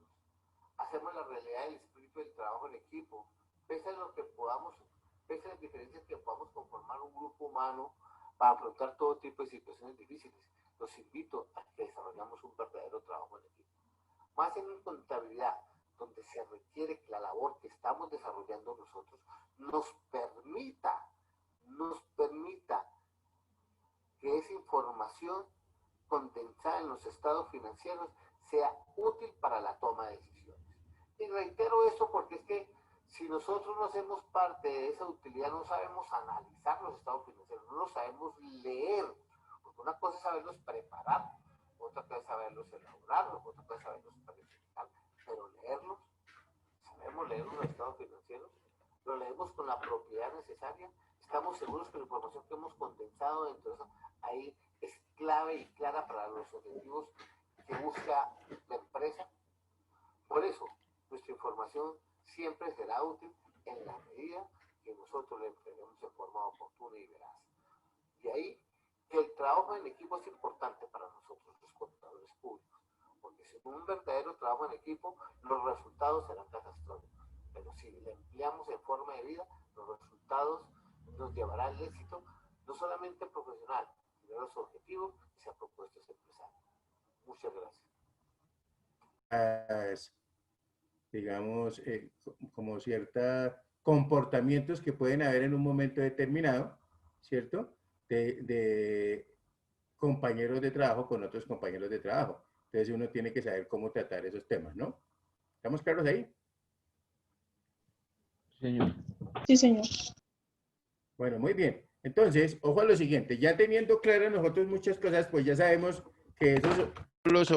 hacemos la realidad del espíritu del trabajo en equipo, pese a lo que podamos, pese a las diferencias que podamos conformar un grupo humano para afrontar todo tipo de situaciones difíciles. Los invito a que desarrollemos un verdadero trabajo en equipo. Más en contabilidad, donde se requiere que la labor que estamos desarrollando nosotros nos permita que esa información condensada en los estados financieros sea útil para la toma de decisiones. Y reitero esto porque es que si nosotros no hacemos parte de esa utilidad, no sabemos analizar los estados financieros, no los sabemos leer, porque una cosa es saberlos preparar, otra cosa es saberlos elaborar, otra cosa es saberlos planificar, pero leerlos, sabemos leer los estados financieros, lo leemos con la propiedad necesaria, estamos seguros que la información que hemos condensado dentro de eso, ahí es clave y clara para los objetivos que busca la empresa. Por eso, nuestra información siempre será útil en la medida que nosotros la entreguemos de forma oportuna y veraz. Y ahí que el trabajo en equipo es importante para nosotros, los contadores públicos, porque sin un verdadero trabajo en equipo, los resultados serán catastróficos. Pero si la empleamos en forma de vida, los resultados nos llevarán al éxito, no solamente profesional, sino a los objetivos que se ha propuesto ese empresario. Muchas gracias. Digamos, como ciertos comportamientos que pueden haber en un momento determinado, ¿cierto? De compañeros de trabajo con otros compañeros de trabajo. Entonces uno tiene que saber cómo tratar esos temas, ¿no? ¿Estamos claros ahí? Señor. Sí, señor. Bueno, muy bien. Entonces, ojo a lo siguiente, ya teniendo claras nosotros muchas cosas, pues ya sabemos que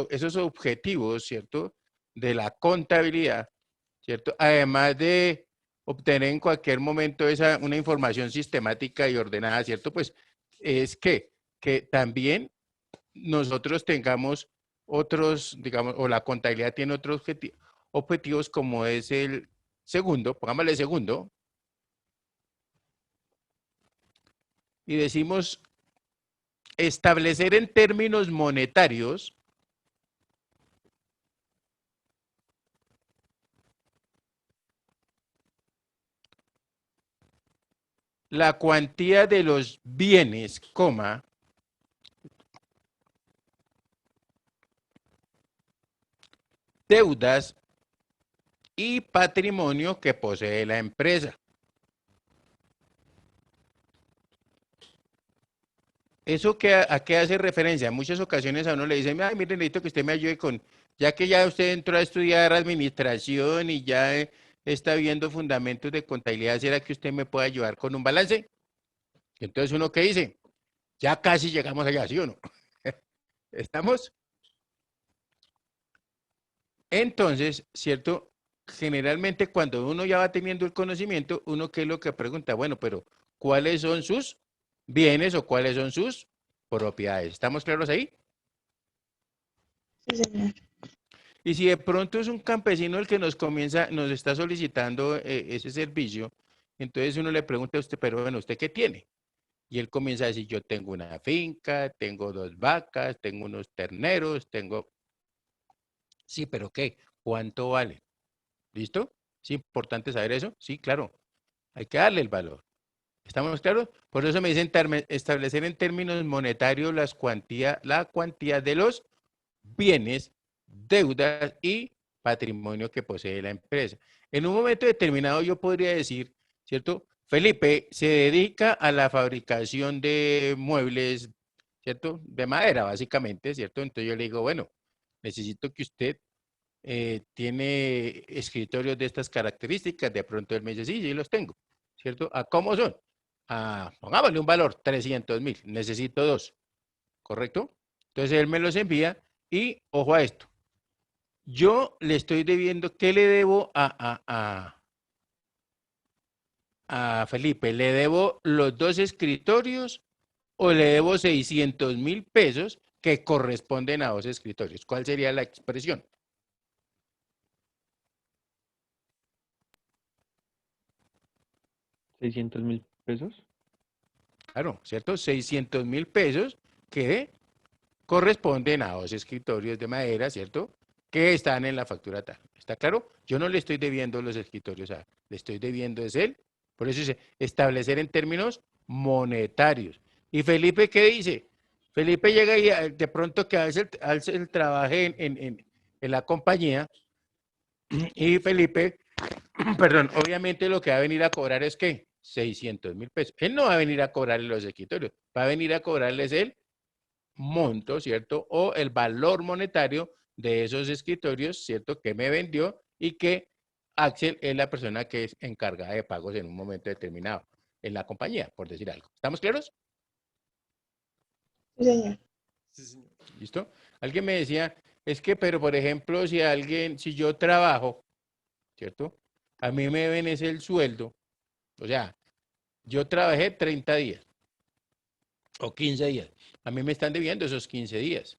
esos objetivos, ¿cierto? De la contabilidad, ¿cierto? Además de obtener en cualquier momento una información sistemática y ordenada, ¿cierto? Pues es que también nosotros tengamos otros, digamos, o la contabilidad tiene otros objetivos como es el segundo, pongámosle segundo, y decimos establecer en términos monetarios la cuantía de los bienes, deudas y patrimonio que posee la empresa. ¿Eso a qué hace referencia? En muchas ocasiones a uno le dicen, ay, mire, necesito que usted me ayude ya que ya usted entró a estudiar administración y ya está viendo fundamentos de contabilidad, ¿será que usted me puede ayudar con un balance? Entonces, ¿uno qué dice? Ya casi llegamos allá, ¿sí o no? ¿Estamos? Entonces, ¿cierto? Generalmente cuando uno ya va teniendo el conocimiento, uno qué es lo que pregunta, bueno, pero ¿cuáles son sus bienes o cuáles son sus propiedades? ¿Estamos claros ahí? Sí, señor. Y si de pronto es un campesino el que nos está solicitando ese servicio, entonces uno le pregunta a usted, pero bueno, ¿usted qué tiene? Y él comienza a decir, yo tengo una finca, tengo 2 vacas, tengo unos terneros, Sí, pero ¿qué? ¿Cuánto vale? ¿Listo? ¿Es importante saber eso? Sí, claro. Hay que darle el valor. ¿Estamos claros? Por eso me dicen establecer en términos monetarios la cuantía de los bienes, deudas y patrimonio que posee la empresa. En un momento determinado yo podría decir, ¿cierto? Felipe se dedica a la fabricación de muebles, ¿cierto? De madera, básicamente, ¿cierto? Entonces yo le digo, bueno, necesito que usted tiene escritorios de estas características. De pronto él me dice, sí, sí los tengo, ¿cierto? ¿A cómo son? Pongámosle un valor, 300.000, necesito 2, ¿correcto? Entonces él me los envía y, ojo a esto, yo le estoy debiendo, ¿qué le debo a Felipe? ¿Le debo los 2 escritorios o le debo 600.000 pesos que corresponden a 2 escritorios? ¿Cuál sería la expresión? ¿600.000 pesos? Claro, ¿cierto? 600.000 pesos que corresponden a 2 escritorios de madera, ¿cierto? Que están en la factura tal. ¿Está claro? Yo no le estoy debiendo los escritorios a él, le estoy debiendo es él. Por eso dice, establecer en términos monetarios. ¿Y Felipe qué dice? Felipe llega y de pronto que hace el trabajo en la compañía y Felipe, perdón, obviamente lo que va a venir a cobrar es ¿qué? 600.000 pesos. Él no va a venir a cobrarle los escritorios, va a venir a cobrarles el monto, ¿cierto? O el valor monetario de esos escritorios, ¿cierto? Que me vendió y que Axel es la persona que es encargada de pagos en un momento determinado en la compañía, por decir algo. ¿Estamos claros? Sí, señor. ¿Listo? Alguien me decía, es que, pero por ejemplo, si yo trabajo, ¿cierto? A mí me ven es el sueldo, o sea, yo trabajé 30 días o 15 días. A mí me están debiendo esos 15 días.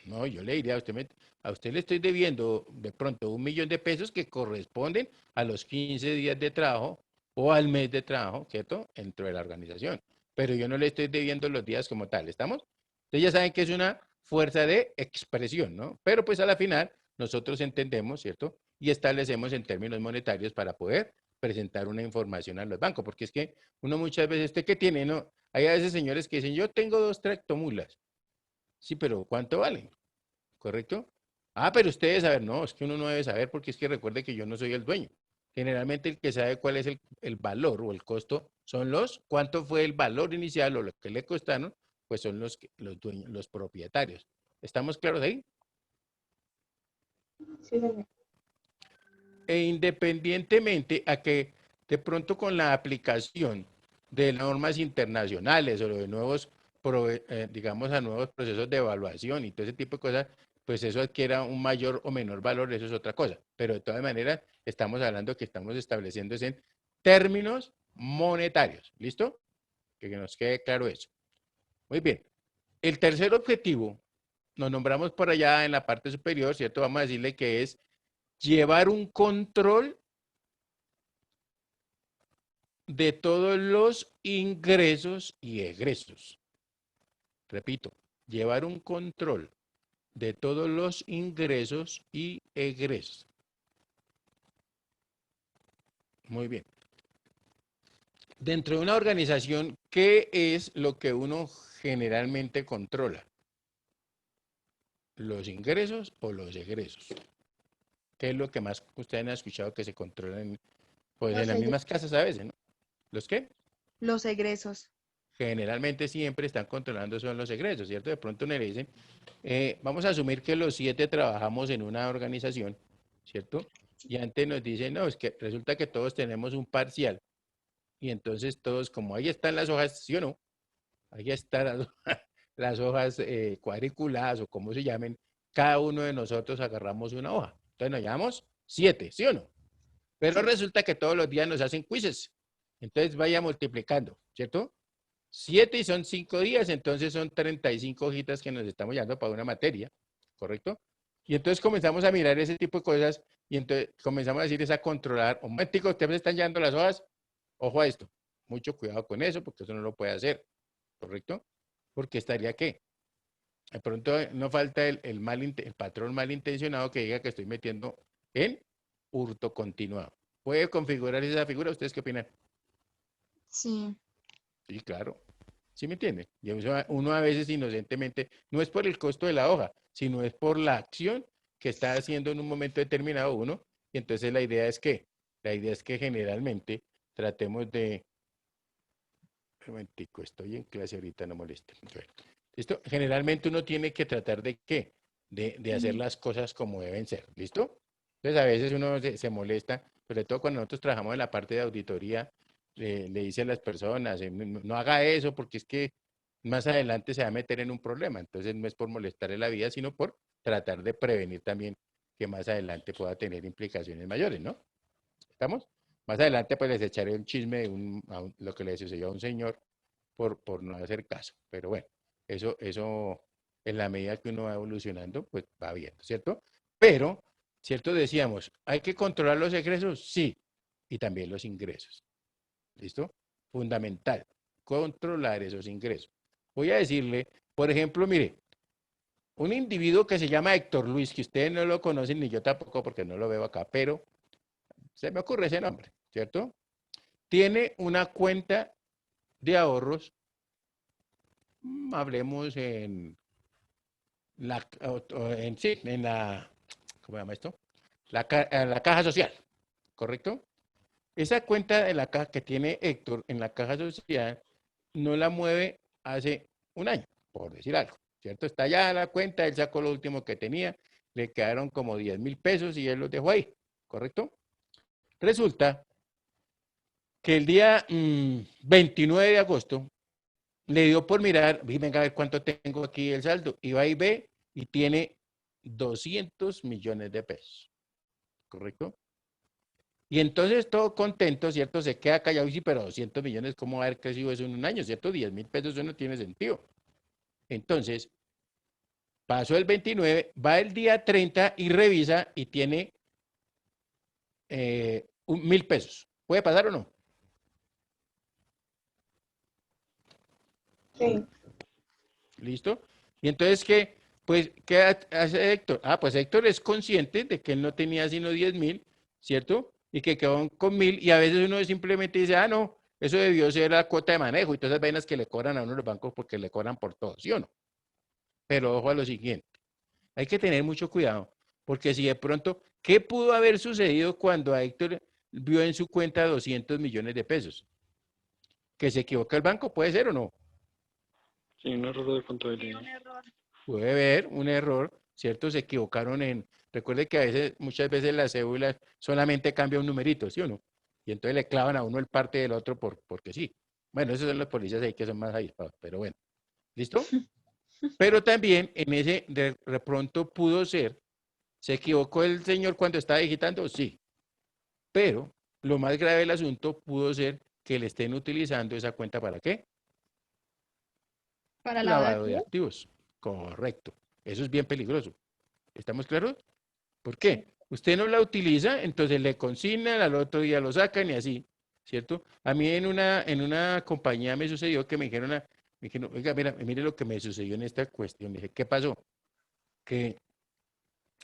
No, yo le diría a usted le estoy debiendo de pronto 1.000.000 de pesos que corresponden a los 15 días de trabajo o al mes de trabajo, ¿cierto? Dentro de la organización. Pero yo no le estoy debiendo los días como tal, ¿estamos? Ustedes ya saben que es una fuerza de expresión, ¿no? Pero pues a la final nosotros entendemos, ¿cierto? Y establecemos en términos monetarios para poder presentar una información a los bancos, porque es que uno muchas veces, ¿usted qué tiene? No, hay a veces señores que dicen, yo tengo 2 tractomulas. Sí, pero ¿cuánto valen? ¿Correcto? Pero usted debe saber, no, es que uno no debe saber porque es que recuerde que yo no soy el dueño. Generalmente el que sabe cuál es el valor o el costo son cuánto fue el valor inicial o lo que le costaron, pues son los dueños, los propietarios. ¿Estamos claros ahí? Sí, señor. E independientemente a que de pronto con la aplicación de normas internacionales o de nuevos, digamos, a nuevos procesos de evaluación y todo ese tipo de cosas, pues eso adquiera un mayor o menor valor, eso es otra cosa. Pero de todas maneras, estamos hablando que estamos estableciéndose en términos monetarios. ¿Listo? Que nos quede claro eso. Muy bien. El tercer objetivo, nos nombramos por allá en la parte superior, ¿cierto? Vamos a decirle que es llevar un control de todos los ingresos y egresos. Repito, llevar un control de todos los ingresos y egresos. Muy bien. Dentro de una organización, ¿qué es lo que uno generalmente controla? ¿Los ingresos o los egresos? ¿Qué es lo que más ustedes han escuchado que se controlan pues, en las mismas casas a veces, ¿no? ¿Los qué? Los egresos. Generalmente siempre están controlando son los egresos, ¿cierto? De pronto me dicen, vamos a asumir que los 7 trabajamos en una organización, ¿cierto? Y antes nos dicen, no, es que resulta que todos tenemos un parcial. Y entonces todos, como ahí están las hojas, ¿sí o no? Ahí están las hojas cuadriculadas o como se llamen, cada uno de nosotros agarramos una hoja. Entonces nos llamamos 7, ¿sí o no? Pero resulta que todos los días nos hacen quizzes. Entonces vaya multiplicando, ¿cierto? 7 y son 5 días, entonces son 35 hojitas que nos estamos llevando para una materia, ¿correcto? Y entonces comenzamos a mirar ese tipo de cosas y entonces comenzamos a decir es a controlar, un momentico, ustedes me están llevando las hojas, ojo a esto, mucho cuidado con eso porque eso no lo puede hacer, ¿correcto? Porque estaría ¿qué? De pronto no falta el patrón malintencionado que diga que estoy metiendo en hurto continuado. ¿Puede configurar esa figura? ¿Ustedes qué opinan? Sí. Sí, claro. ¿Sí me entienden? Y uno a veces inocentemente, no es por el costo de la hoja, sino es por la acción que está haciendo en un momento determinado uno. Y entonces la idea es que generalmente tratemos de, un momentico, estoy en clase ahorita, no moleste. Bueno, ¿listo? Generalmente uno tiene que tratar de qué, de hacer las cosas como deben ser, ¿listo? Entonces a veces uno se molesta, sobre todo cuando nosotros trabajamos en la parte de auditoría, le dice a las personas, no haga eso porque es que más adelante se va a meter en un problema. Entonces no es por molestarle la vida, sino por tratar de prevenir también que más adelante pueda tener implicaciones mayores, ¿no? ¿Estamos? Más adelante pues les echaré un chisme de lo que le sucedió a un señor por no hacer caso. Pero bueno, eso en la medida que uno va evolucionando, pues va viendo, ¿cierto? Pero, ¿cierto? Decíamos, ¿hay que controlar los egresos? Sí, y también los ingresos. ¿Listo? Fundamental, controlar esos ingresos. Voy a decirle, por ejemplo, mire, un individuo que se llama Héctor Luis, que ustedes no lo conocen ni yo tampoco porque no lo veo acá, pero se me ocurre ese nombre, ¿cierto? Tiene una cuenta de ahorros, hablemos en la, ¿cómo se llama esto? La caja social, ¿correcto? Esa cuenta de la caja que tiene Héctor en la caja social no la mueve hace un año, por decir algo, ¿cierto? Está ya la cuenta, él sacó lo último que tenía, le quedaron como 10.000 pesos y él los dejó ahí, ¿correcto? Resulta que el día 29 de agosto le dio por mirar, venga a ver cuánto tengo aquí el saldo, y va y ve y tiene 200 millones de pesos, ¿correcto? Y entonces todo contento, ¿cierto? Se queda callado y sí, pero 200 millones, ¿cómo va a haber crecido eso en un año, ¿cierto? 10.000 pesos, eso no tiene sentido. Entonces, pasó el 29, va el día 30 y revisa y tiene 1.000 pesos. ¿Puede pasar o no? Sí. ¿Listo? Y entonces, pues, ¿qué hace Héctor? Ah, pues Héctor es consciente de que él no tenía sino 10.000, ¿cierto? Y que quedó con 1.000 y a veces uno simplemente dice, ah, no, eso debió ser la cuota de manejo y todas esas vainas que le cobran a uno los bancos porque le cobran por todo, ¿sí o no? Pero ojo a lo siguiente, hay que tener mucho cuidado, porque si de pronto, ¿qué pudo haber sucedido cuando a Héctor vio en su cuenta 200 millones de pesos? ¿Que se equivoca el banco? ¿Puede ser o no? Sí, un error de contabilidad. Puede haber un error, ¿cierto? Se equivocaron recuerde que a veces, muchas veces las cédulas solamente cambia un numerito, ¿sí o no? Y entonces le clavan a uno el parte del otro porque sí. Bueno, esos son los policías ahí que son más avispados, pero bueno, ¿listo? Pero también de pronto pudo ser, ¿se equivocó el señor cuando estaba digitando? Sí, pero lo más grave del asunto pudo ser que le estén utilizando esa cuenta ¿para qué? Para lavado de Lavado de activos. activos. Correcto. Eso es bien peligroso. ¿Estamos claros? ¿Por qué? Usted no la utiliza, entonces le consignan, al otro día lo sacan y así, ¿cierto? A mí en una compañía me sucedió que me dijeron, oiga, mira, mire lo que me sucedió en esta cuestión. Le dije, ¿qué pasó? Que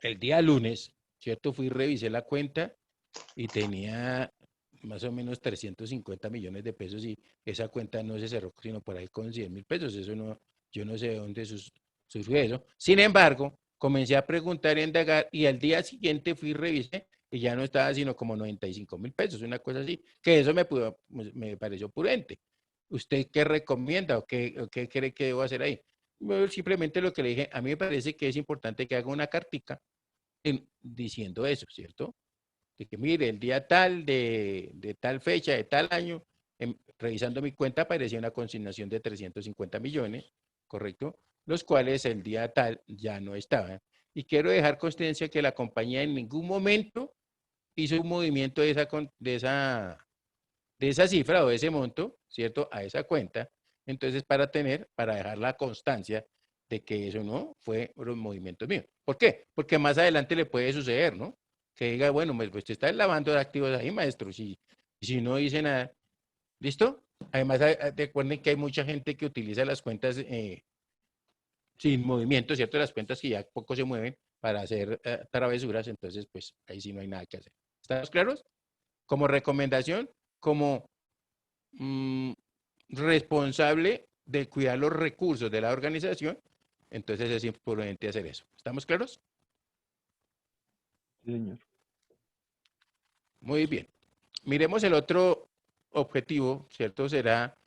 el día lunes, ¿cierto? Fui y revisé la cuenta y tenía más o menos 350 millones de pesos y esa cuenta no se cerró sino por ahí con 100.000 pesos. Eso no, yo no sé de dónde surgió eso. Sin embargo, comencé a preguntar y a indagar y al día siguiente fui y revisé y ya no estaba sino como 95.000 pesos, una cosa así, que eso me pareció prudente. ¿Usted qué recomienda o qué cree que debo hacer ahí? Bueno, simplemente lo que le dije, a mí me parece que es importante que haga una cartica diciendo eso, ¿cierto? De que mire, el día tal, de tal fecha, de tal año, revisando mi cuenta aparecía una consignación de 350 millones, ¿correcto? Los cuales el día tal ya no estaban. Y quiero dejar constancia que la compañía en ningún momento hizo un movimiento de esa cifra o de ese monto, ¿cierto? A esa cuenta. Entonces, para dejar la constancia de que eso no fue los movimientos míos. ¿Por qué? Porque más adelante le puede suceder, ¿no? Que diga, bueno, pues usted está lavando de activos ahí, maestro, si no dice nada. ¿Listo? Además, recuerden que hay mucha gente que utiliza las cuentas sin movimiento, ¿cierto? Las cuentas que ya poco se mueven para hacer travesuras, entonces, pues ahí sí no hay nada que hacer. ¿Estamos claros? como recomendación, como responsable de cuidar los recursos de la organización, entonces es importante hacer eso. ¿Estamos claros? Sí, señor. Muy bien. Miremos el otro objetivo, ¿cierto? Será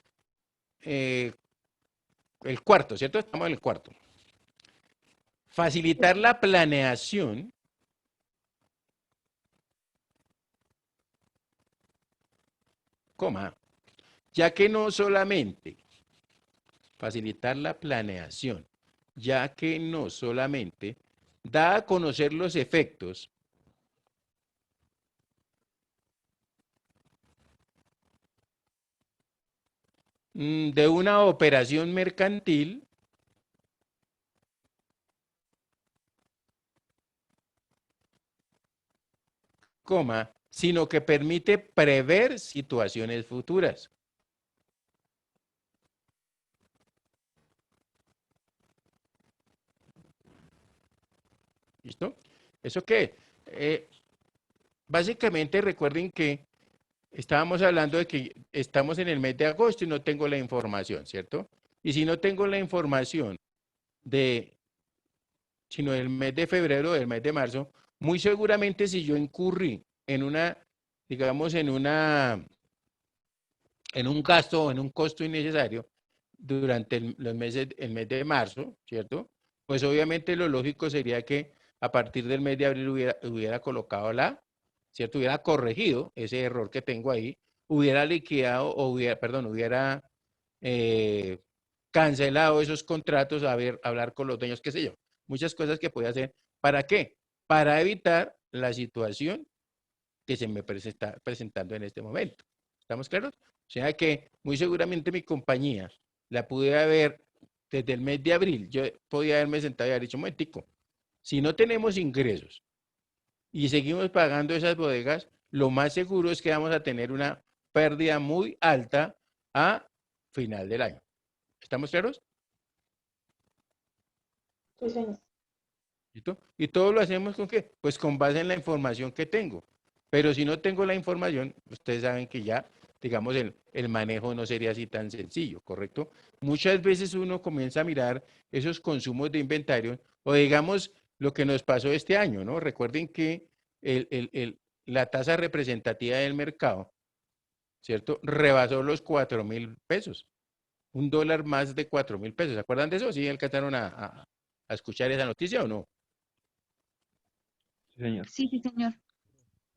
el cuarto, ¿cierto? Estamos en el cuarto. Facilitar la planeación coma, ya que no solamente facilitar la planeación, ya que no solamente da a conocer los efectos de una operación mercantil, coma, sino que permite prever situaciones futuras. ¿Listo? ¿Eso qué? Básicamente recuerden que estábamos hablando de que estamos en el mes de agosto y no tengo la información, ¿cierto? Y si no tengo la información sino del mes de febrero o del mes de marzo, muy seguramente si yo incurrí en una, digamos, en un gasto o en un costo innecesario durante el mes de marzo, ¿cierto? Pues obviamente lo lógico sería que a partir del mes de abril hubiera colocado ¿cierto? Hubiera corregido ese error que tengo ahí, hubiera liquidado o hubiera eh, cancelado esos contratos, hablar con los dueños, qué sé yo. Muchas cosas que puede hacer. ¿Para qué? Para evitar la situación que se me está presentando en este momento. ¿Estamos claros? O sea que muy seguramente mi compañía la pude haber desde el mes de abril. Yo podía haberme sentado y haber dicho, un momentico, si no tenemos ingresos y seguimos pagando esas bodegas, lo más seguro es que vamos a tener una pérdida muy alta a final del año. ¿Estamos claros? Sí, señor. ¿Listo? Y todo lo hacemos con qué? Pues con base en la información que tengo. Pero si no tengo la información, ustedes saben que ya, digamos, el manejo no sería así tan sencillo, ¿correcto? Muchas veces uno comienza a mirar esos consumos de inventario o digamos lo que nos pasó este año, ¿no? Recuerden que la tasa representativa del mercado, ¿cierto? Rebasó los 4.000 pesos. $1 más de 4.000 pesos. ¿Se acuerdan de eso? ¿Sí alcanzaron a escuchar esa noticia o no? Sí, señor. Sí, sí, señor.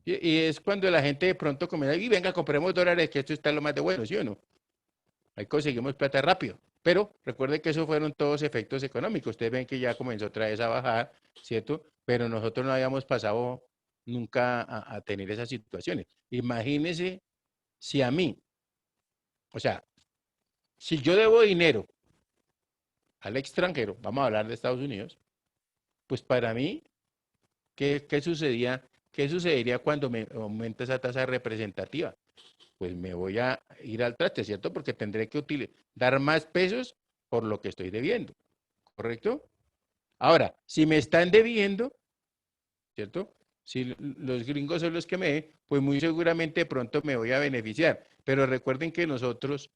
Y es cuando la gente de pronto comienza, y venga, compremos dólares, que esto está lo más de bueno, ¿sí o no? Ahí conseguimos plata rápido. Pero recuerden que esos fueron todos efectos económicos. Ustedes ven que ya comenzó otra vez a bajar, ¿cierto? Pero nosotros no habíamos pasado nunca a tener esas situaciones. Imagínense si a mí, o sea, si yo debo dinero al extranjero, vamos a hablar de Estados Unidos, pues para mí, ¿qué sucedía? ¿Qué sucedería cuando me aumenta esa tasa representativa? Pues me voy a ir al traste, ¿cierto? Porque tendré que dar más pesos por lo que estoy debiendo, ¿correcto? Ahora, si me están debiendo, ¿cierto? Si los gringos son los que me den, pues muy seguramente de pronto me voy a beneficiar. Pero recuerden que nosotros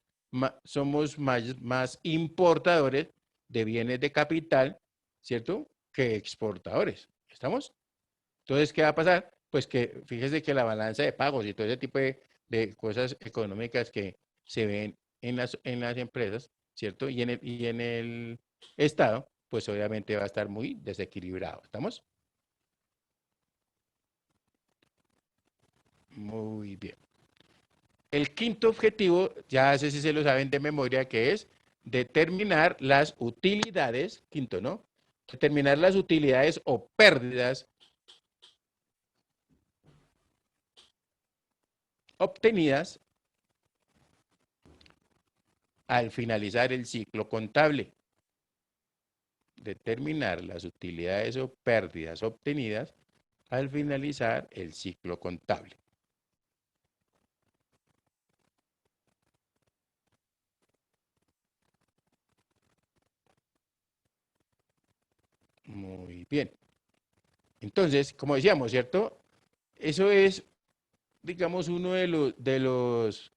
somos más importadores de bienes de capital, ¿cierto? Que exportadores. ¿Estamos? Entonces, ¿qué va a pasar? Pues que fíjese que la balanza de pagos y todo ese tipo de cosas económicas que se ven en las empresas, ¿cierto? Y en el Estado, pues obviamente va a estar muy desequilibrado. ¿Estamos? Muy bien. El quinto objetivo, ya sé si se lo saben de memoria, que es determinar las utilidades, quinto, ¿no? Determinar las utilidades o pérdidas obtenidas al finalizar el ciclo contable. Determinar las utilidades o pérdidas obtenidas al finalizar el ciclo contable. Muy bien. Entonces, como decíamos, ¿cierto? Eso es digamos, uno de los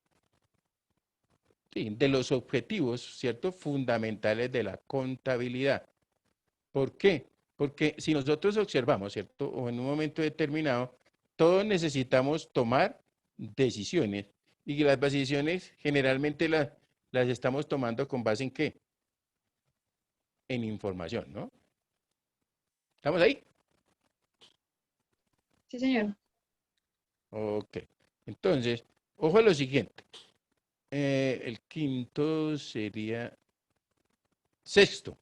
objetivos, ¿cierto? Fundamentales de la contabilidad. ¿Por qué? Porque si nosotros observamos, ¿cierto? O en un momento determinado, todos necesitamos tomar decisiones y las decisiones generalmente las estamos tomando con base en ¿qué? En información, ¿no? ¿Estamos ahí? Sí, señor. Ok. Entonces, ojo a lo siguiente. El quinto sería sexto.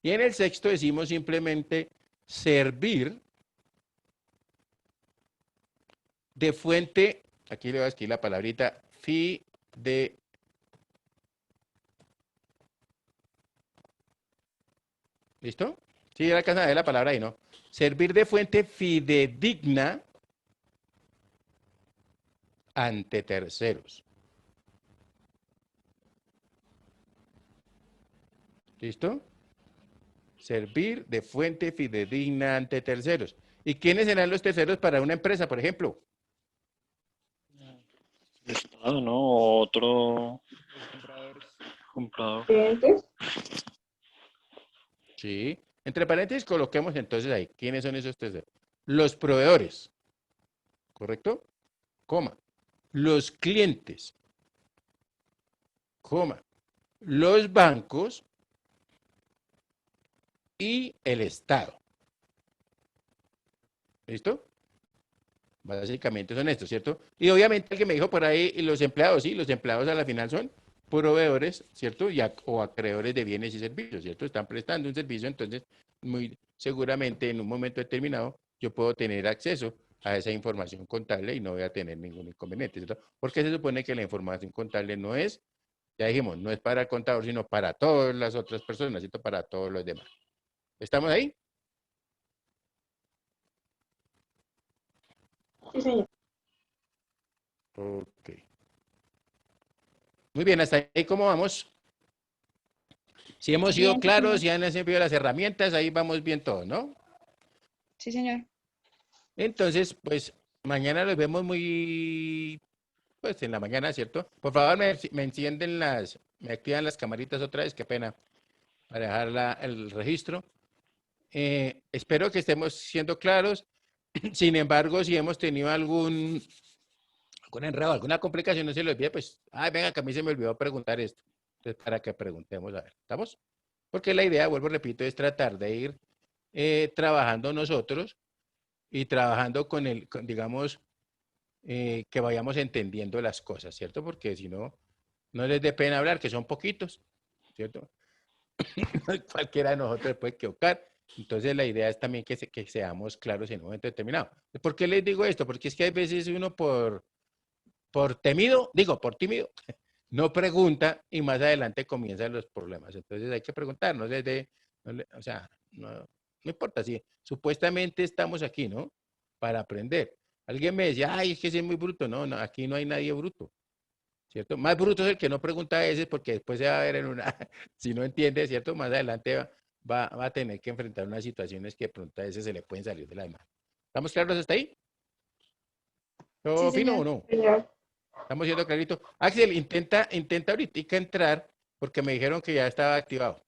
Y en el sexto decimos simplemente servir de fuente, aquí le voy a escribir la palabrita, ¿listo? Sí, era alcanzan a ver la palabra ahí, ¿no? Servir de fuente fidedigna ante terceros. ¿Listo? Servir de fuente fidedigna ante terceros. ¿Y quiénes serán los terceros para una empresa, por ejemplo? El Estado, ¿no? O otro comprador. ¿Clientes? Sí. Entre paréntesis coloquemos entonces ahí. ¿Quiénes son esos terceros? Los proveedores. ¿Correcto? Coma. Los clientes. Coma. Los bancos y el Estado. ¿Listo? Básicamente son estos, ¿cierto? Y obviamente el que me dijo por ahí, y los empleados, sí, los empleados a la final son proveedores, ¿cierto? O acreedores de bienes y servicios, ¿cierto? Están prestando un servicio, entonces muy seguramente en un momento determinado yo puedo tener acceso a esa información contable y no voy a tener ningún inconveniente, ¿cierto? Porque se supone que la información contable no es, ya dijimos, no es para el contador, sino para todas las otras personas, ¿cierto? Para todos los demás. ¿Estamos ahí? Sí, señor. Ok. Muy bien, hasta ahí, ¿cómo vamos? Si hemos sido Bien, sí, claros, señor. si han servido las herramientas, ahí vamos bien todos, ¿no? Sí, señor. Entonces, pues, mañana los vemos pues, en la mañana, ¿cierto? Por favor, me encienden me activan las camaritas otra vez, qué pena, para dejar el registro. Espero que estemos siendo claros. Sin embargo, si hemos tenido algún enredo, alguna complicación, no se lo olvide, pues, ay, venga, que a mí se me olvidó preguntar esto. Entonces, para que preguntemos, a ver, ¿estamos? Porque la idea, vuelvo, repito, es tratar de ir trabajando nosotros y trabajando digamos, que vayamos entendiendo las cosas, ¿cierto? Porque si no, no les dé pena hablar, que son poquitos, ¿cierto? Cualquiera de nosotros puede equivocar. Entonces la idea es también que seamos claros en un momento determinado. ¿Por qué les digo esto? Porque es que hay veces uno por tímido, no pregunta y más adelante comienzan los problemas. Entonces hay que preguntar, o sea, no importa si supuestamente estamos aquí, ¿no? Para aprender. Alguien me decía, ay, es que es muy bruto. No, no, aquí no hay nadie bruto, ¿cierto? Más bruto es el que no pregunta a veces porque después se va a ver si no entiende, ¿cierto? Más adelante va a tener que enfrentar unas situaciones que de pronto a veces se le pueden salir de las manos. ¿Estamos claros hasta ahí? Sí, ¿Todo fino o señor. no? Señor. Estamos siendo clarito. Axel, intenta ahorita entrar porque me dijeron que ya estaba activado.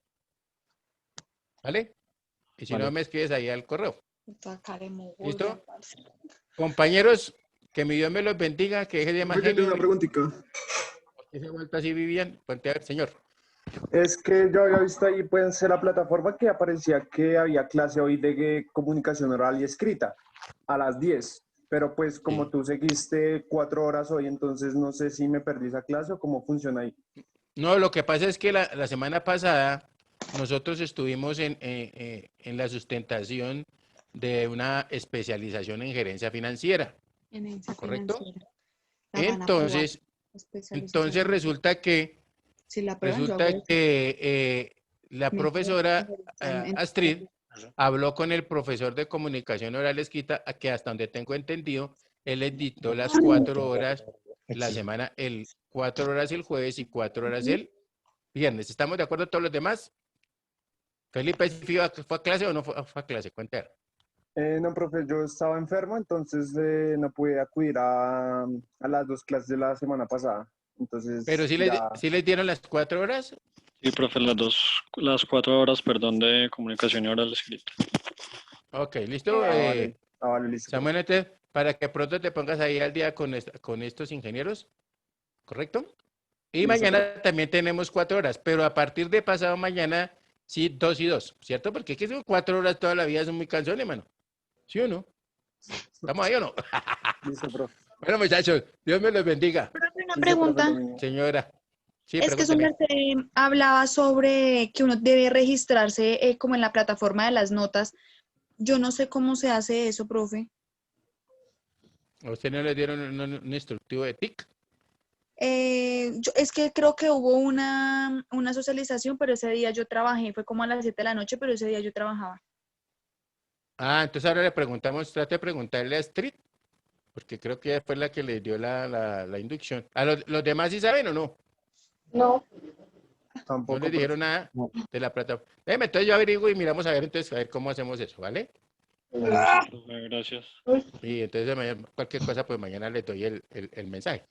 ¿Vale? Y si no, Vale. me escribes ahí al correo. Esta cara de mogul, ¿Listo? parce. Compañeros, que mi Dios me los bendiga, que deje de más Yo tengo genio. una preguntita. ¿Por qué se ha vuelto así, Vivian? Cuente a ver, señor. Es que yo había visto ahí, puede ser la plataforma que aparecía que había clase hoy de comunicación oral y escrita a las 10. Pero pues como Sí. tú seguiste 4 horas hoy, entonces no sé si me perdí esa clase o cómo funciona ahí. No, lo que pasa es que la semana pasada nosotros estuvimos en la sustentación de una especialización en gerencia financiera, En herencia ¿correcto? financiera. La van a aprobar, Entonces especialización. resulta que Si la aprueban, yo hago eso. la Me profesora quedo en Astrid habló con el profesor de comunicación oral escrita, a que hasta donde tengo entendido, él les dictó las 4 horas la semana, 4 horas el jueves y 4 horas el viernes. ¿Estamos de acuerdo todos los demás? Felipe, ¿sí ¿fue a clase o no fue a clase? Cuéntame. No, profe, yo estaba enfermo, entonces no pude acudir a las 2 clases de la semana pasada. Pero Entonces ya, sí les dieron las 4 horas. Sí, profe, las 4 horas, perdón, de comunicación y oral escrita. Ok, listo. vale, vale, listo, profe. Samuel, entonces, para que pronto te pongas ahí al día con estos ingenieros, ¿correcto? Y Listo, profe. mañana también tenemos 4 horas, pero a partir de pasado mañana, sí, 2 y 2, ¿cierto? Porque es que son 4 horas toda la vida son muy cansones, mano. ¿Sí o no? ¿Estamos ahí o no? Listo, profe. Bueno, muchachos, Dios me los bendiga. Profe, una Listo, profe, lo pregunta. mismo. Señora, sí, Es que su pregúnteme. merced hablaba sobre que uno debe registrarse como en la plataforma de las notas. Yo no sé cómo se hace eso, profe. ¿A usted no le dieron un instructivo de TIC? Es que creo que hubo una socialización, pero ese día yo trabajé, fue como a las 7 de la noche, pero ese día yo trabajaba. Ah, entonces ahora le preguntamos, trate de preguntarle a Street, porque creo que ella fue la que le dio la inducción. ¿A los demás sí saben o no? No. No Tampoco, les profe. dijeron nada No. de la plataforma. Déjeme, entonces yo averiguo y miramos a ver entonces a ver cómo hacemos eso, ¿vale? Listo, profe, gracias. Y entonces cualquier cosa, pues mañana le doy el mensaje.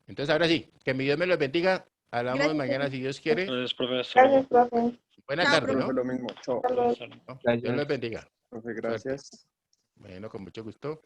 Entonces ahora sí, que mi Dios me los bendiga. Hablamos Gracias, mañana si Dios quiere. Gracias, profe, hasta luego. Gracias, profe. Buena Chao, tarde, Profe, ¿no? lo mismo. Chao. Hasta luego. ¿No? Dios Gracias. los bendiga. Profe, Suerte. gracias. Bueno, con mucho gusto.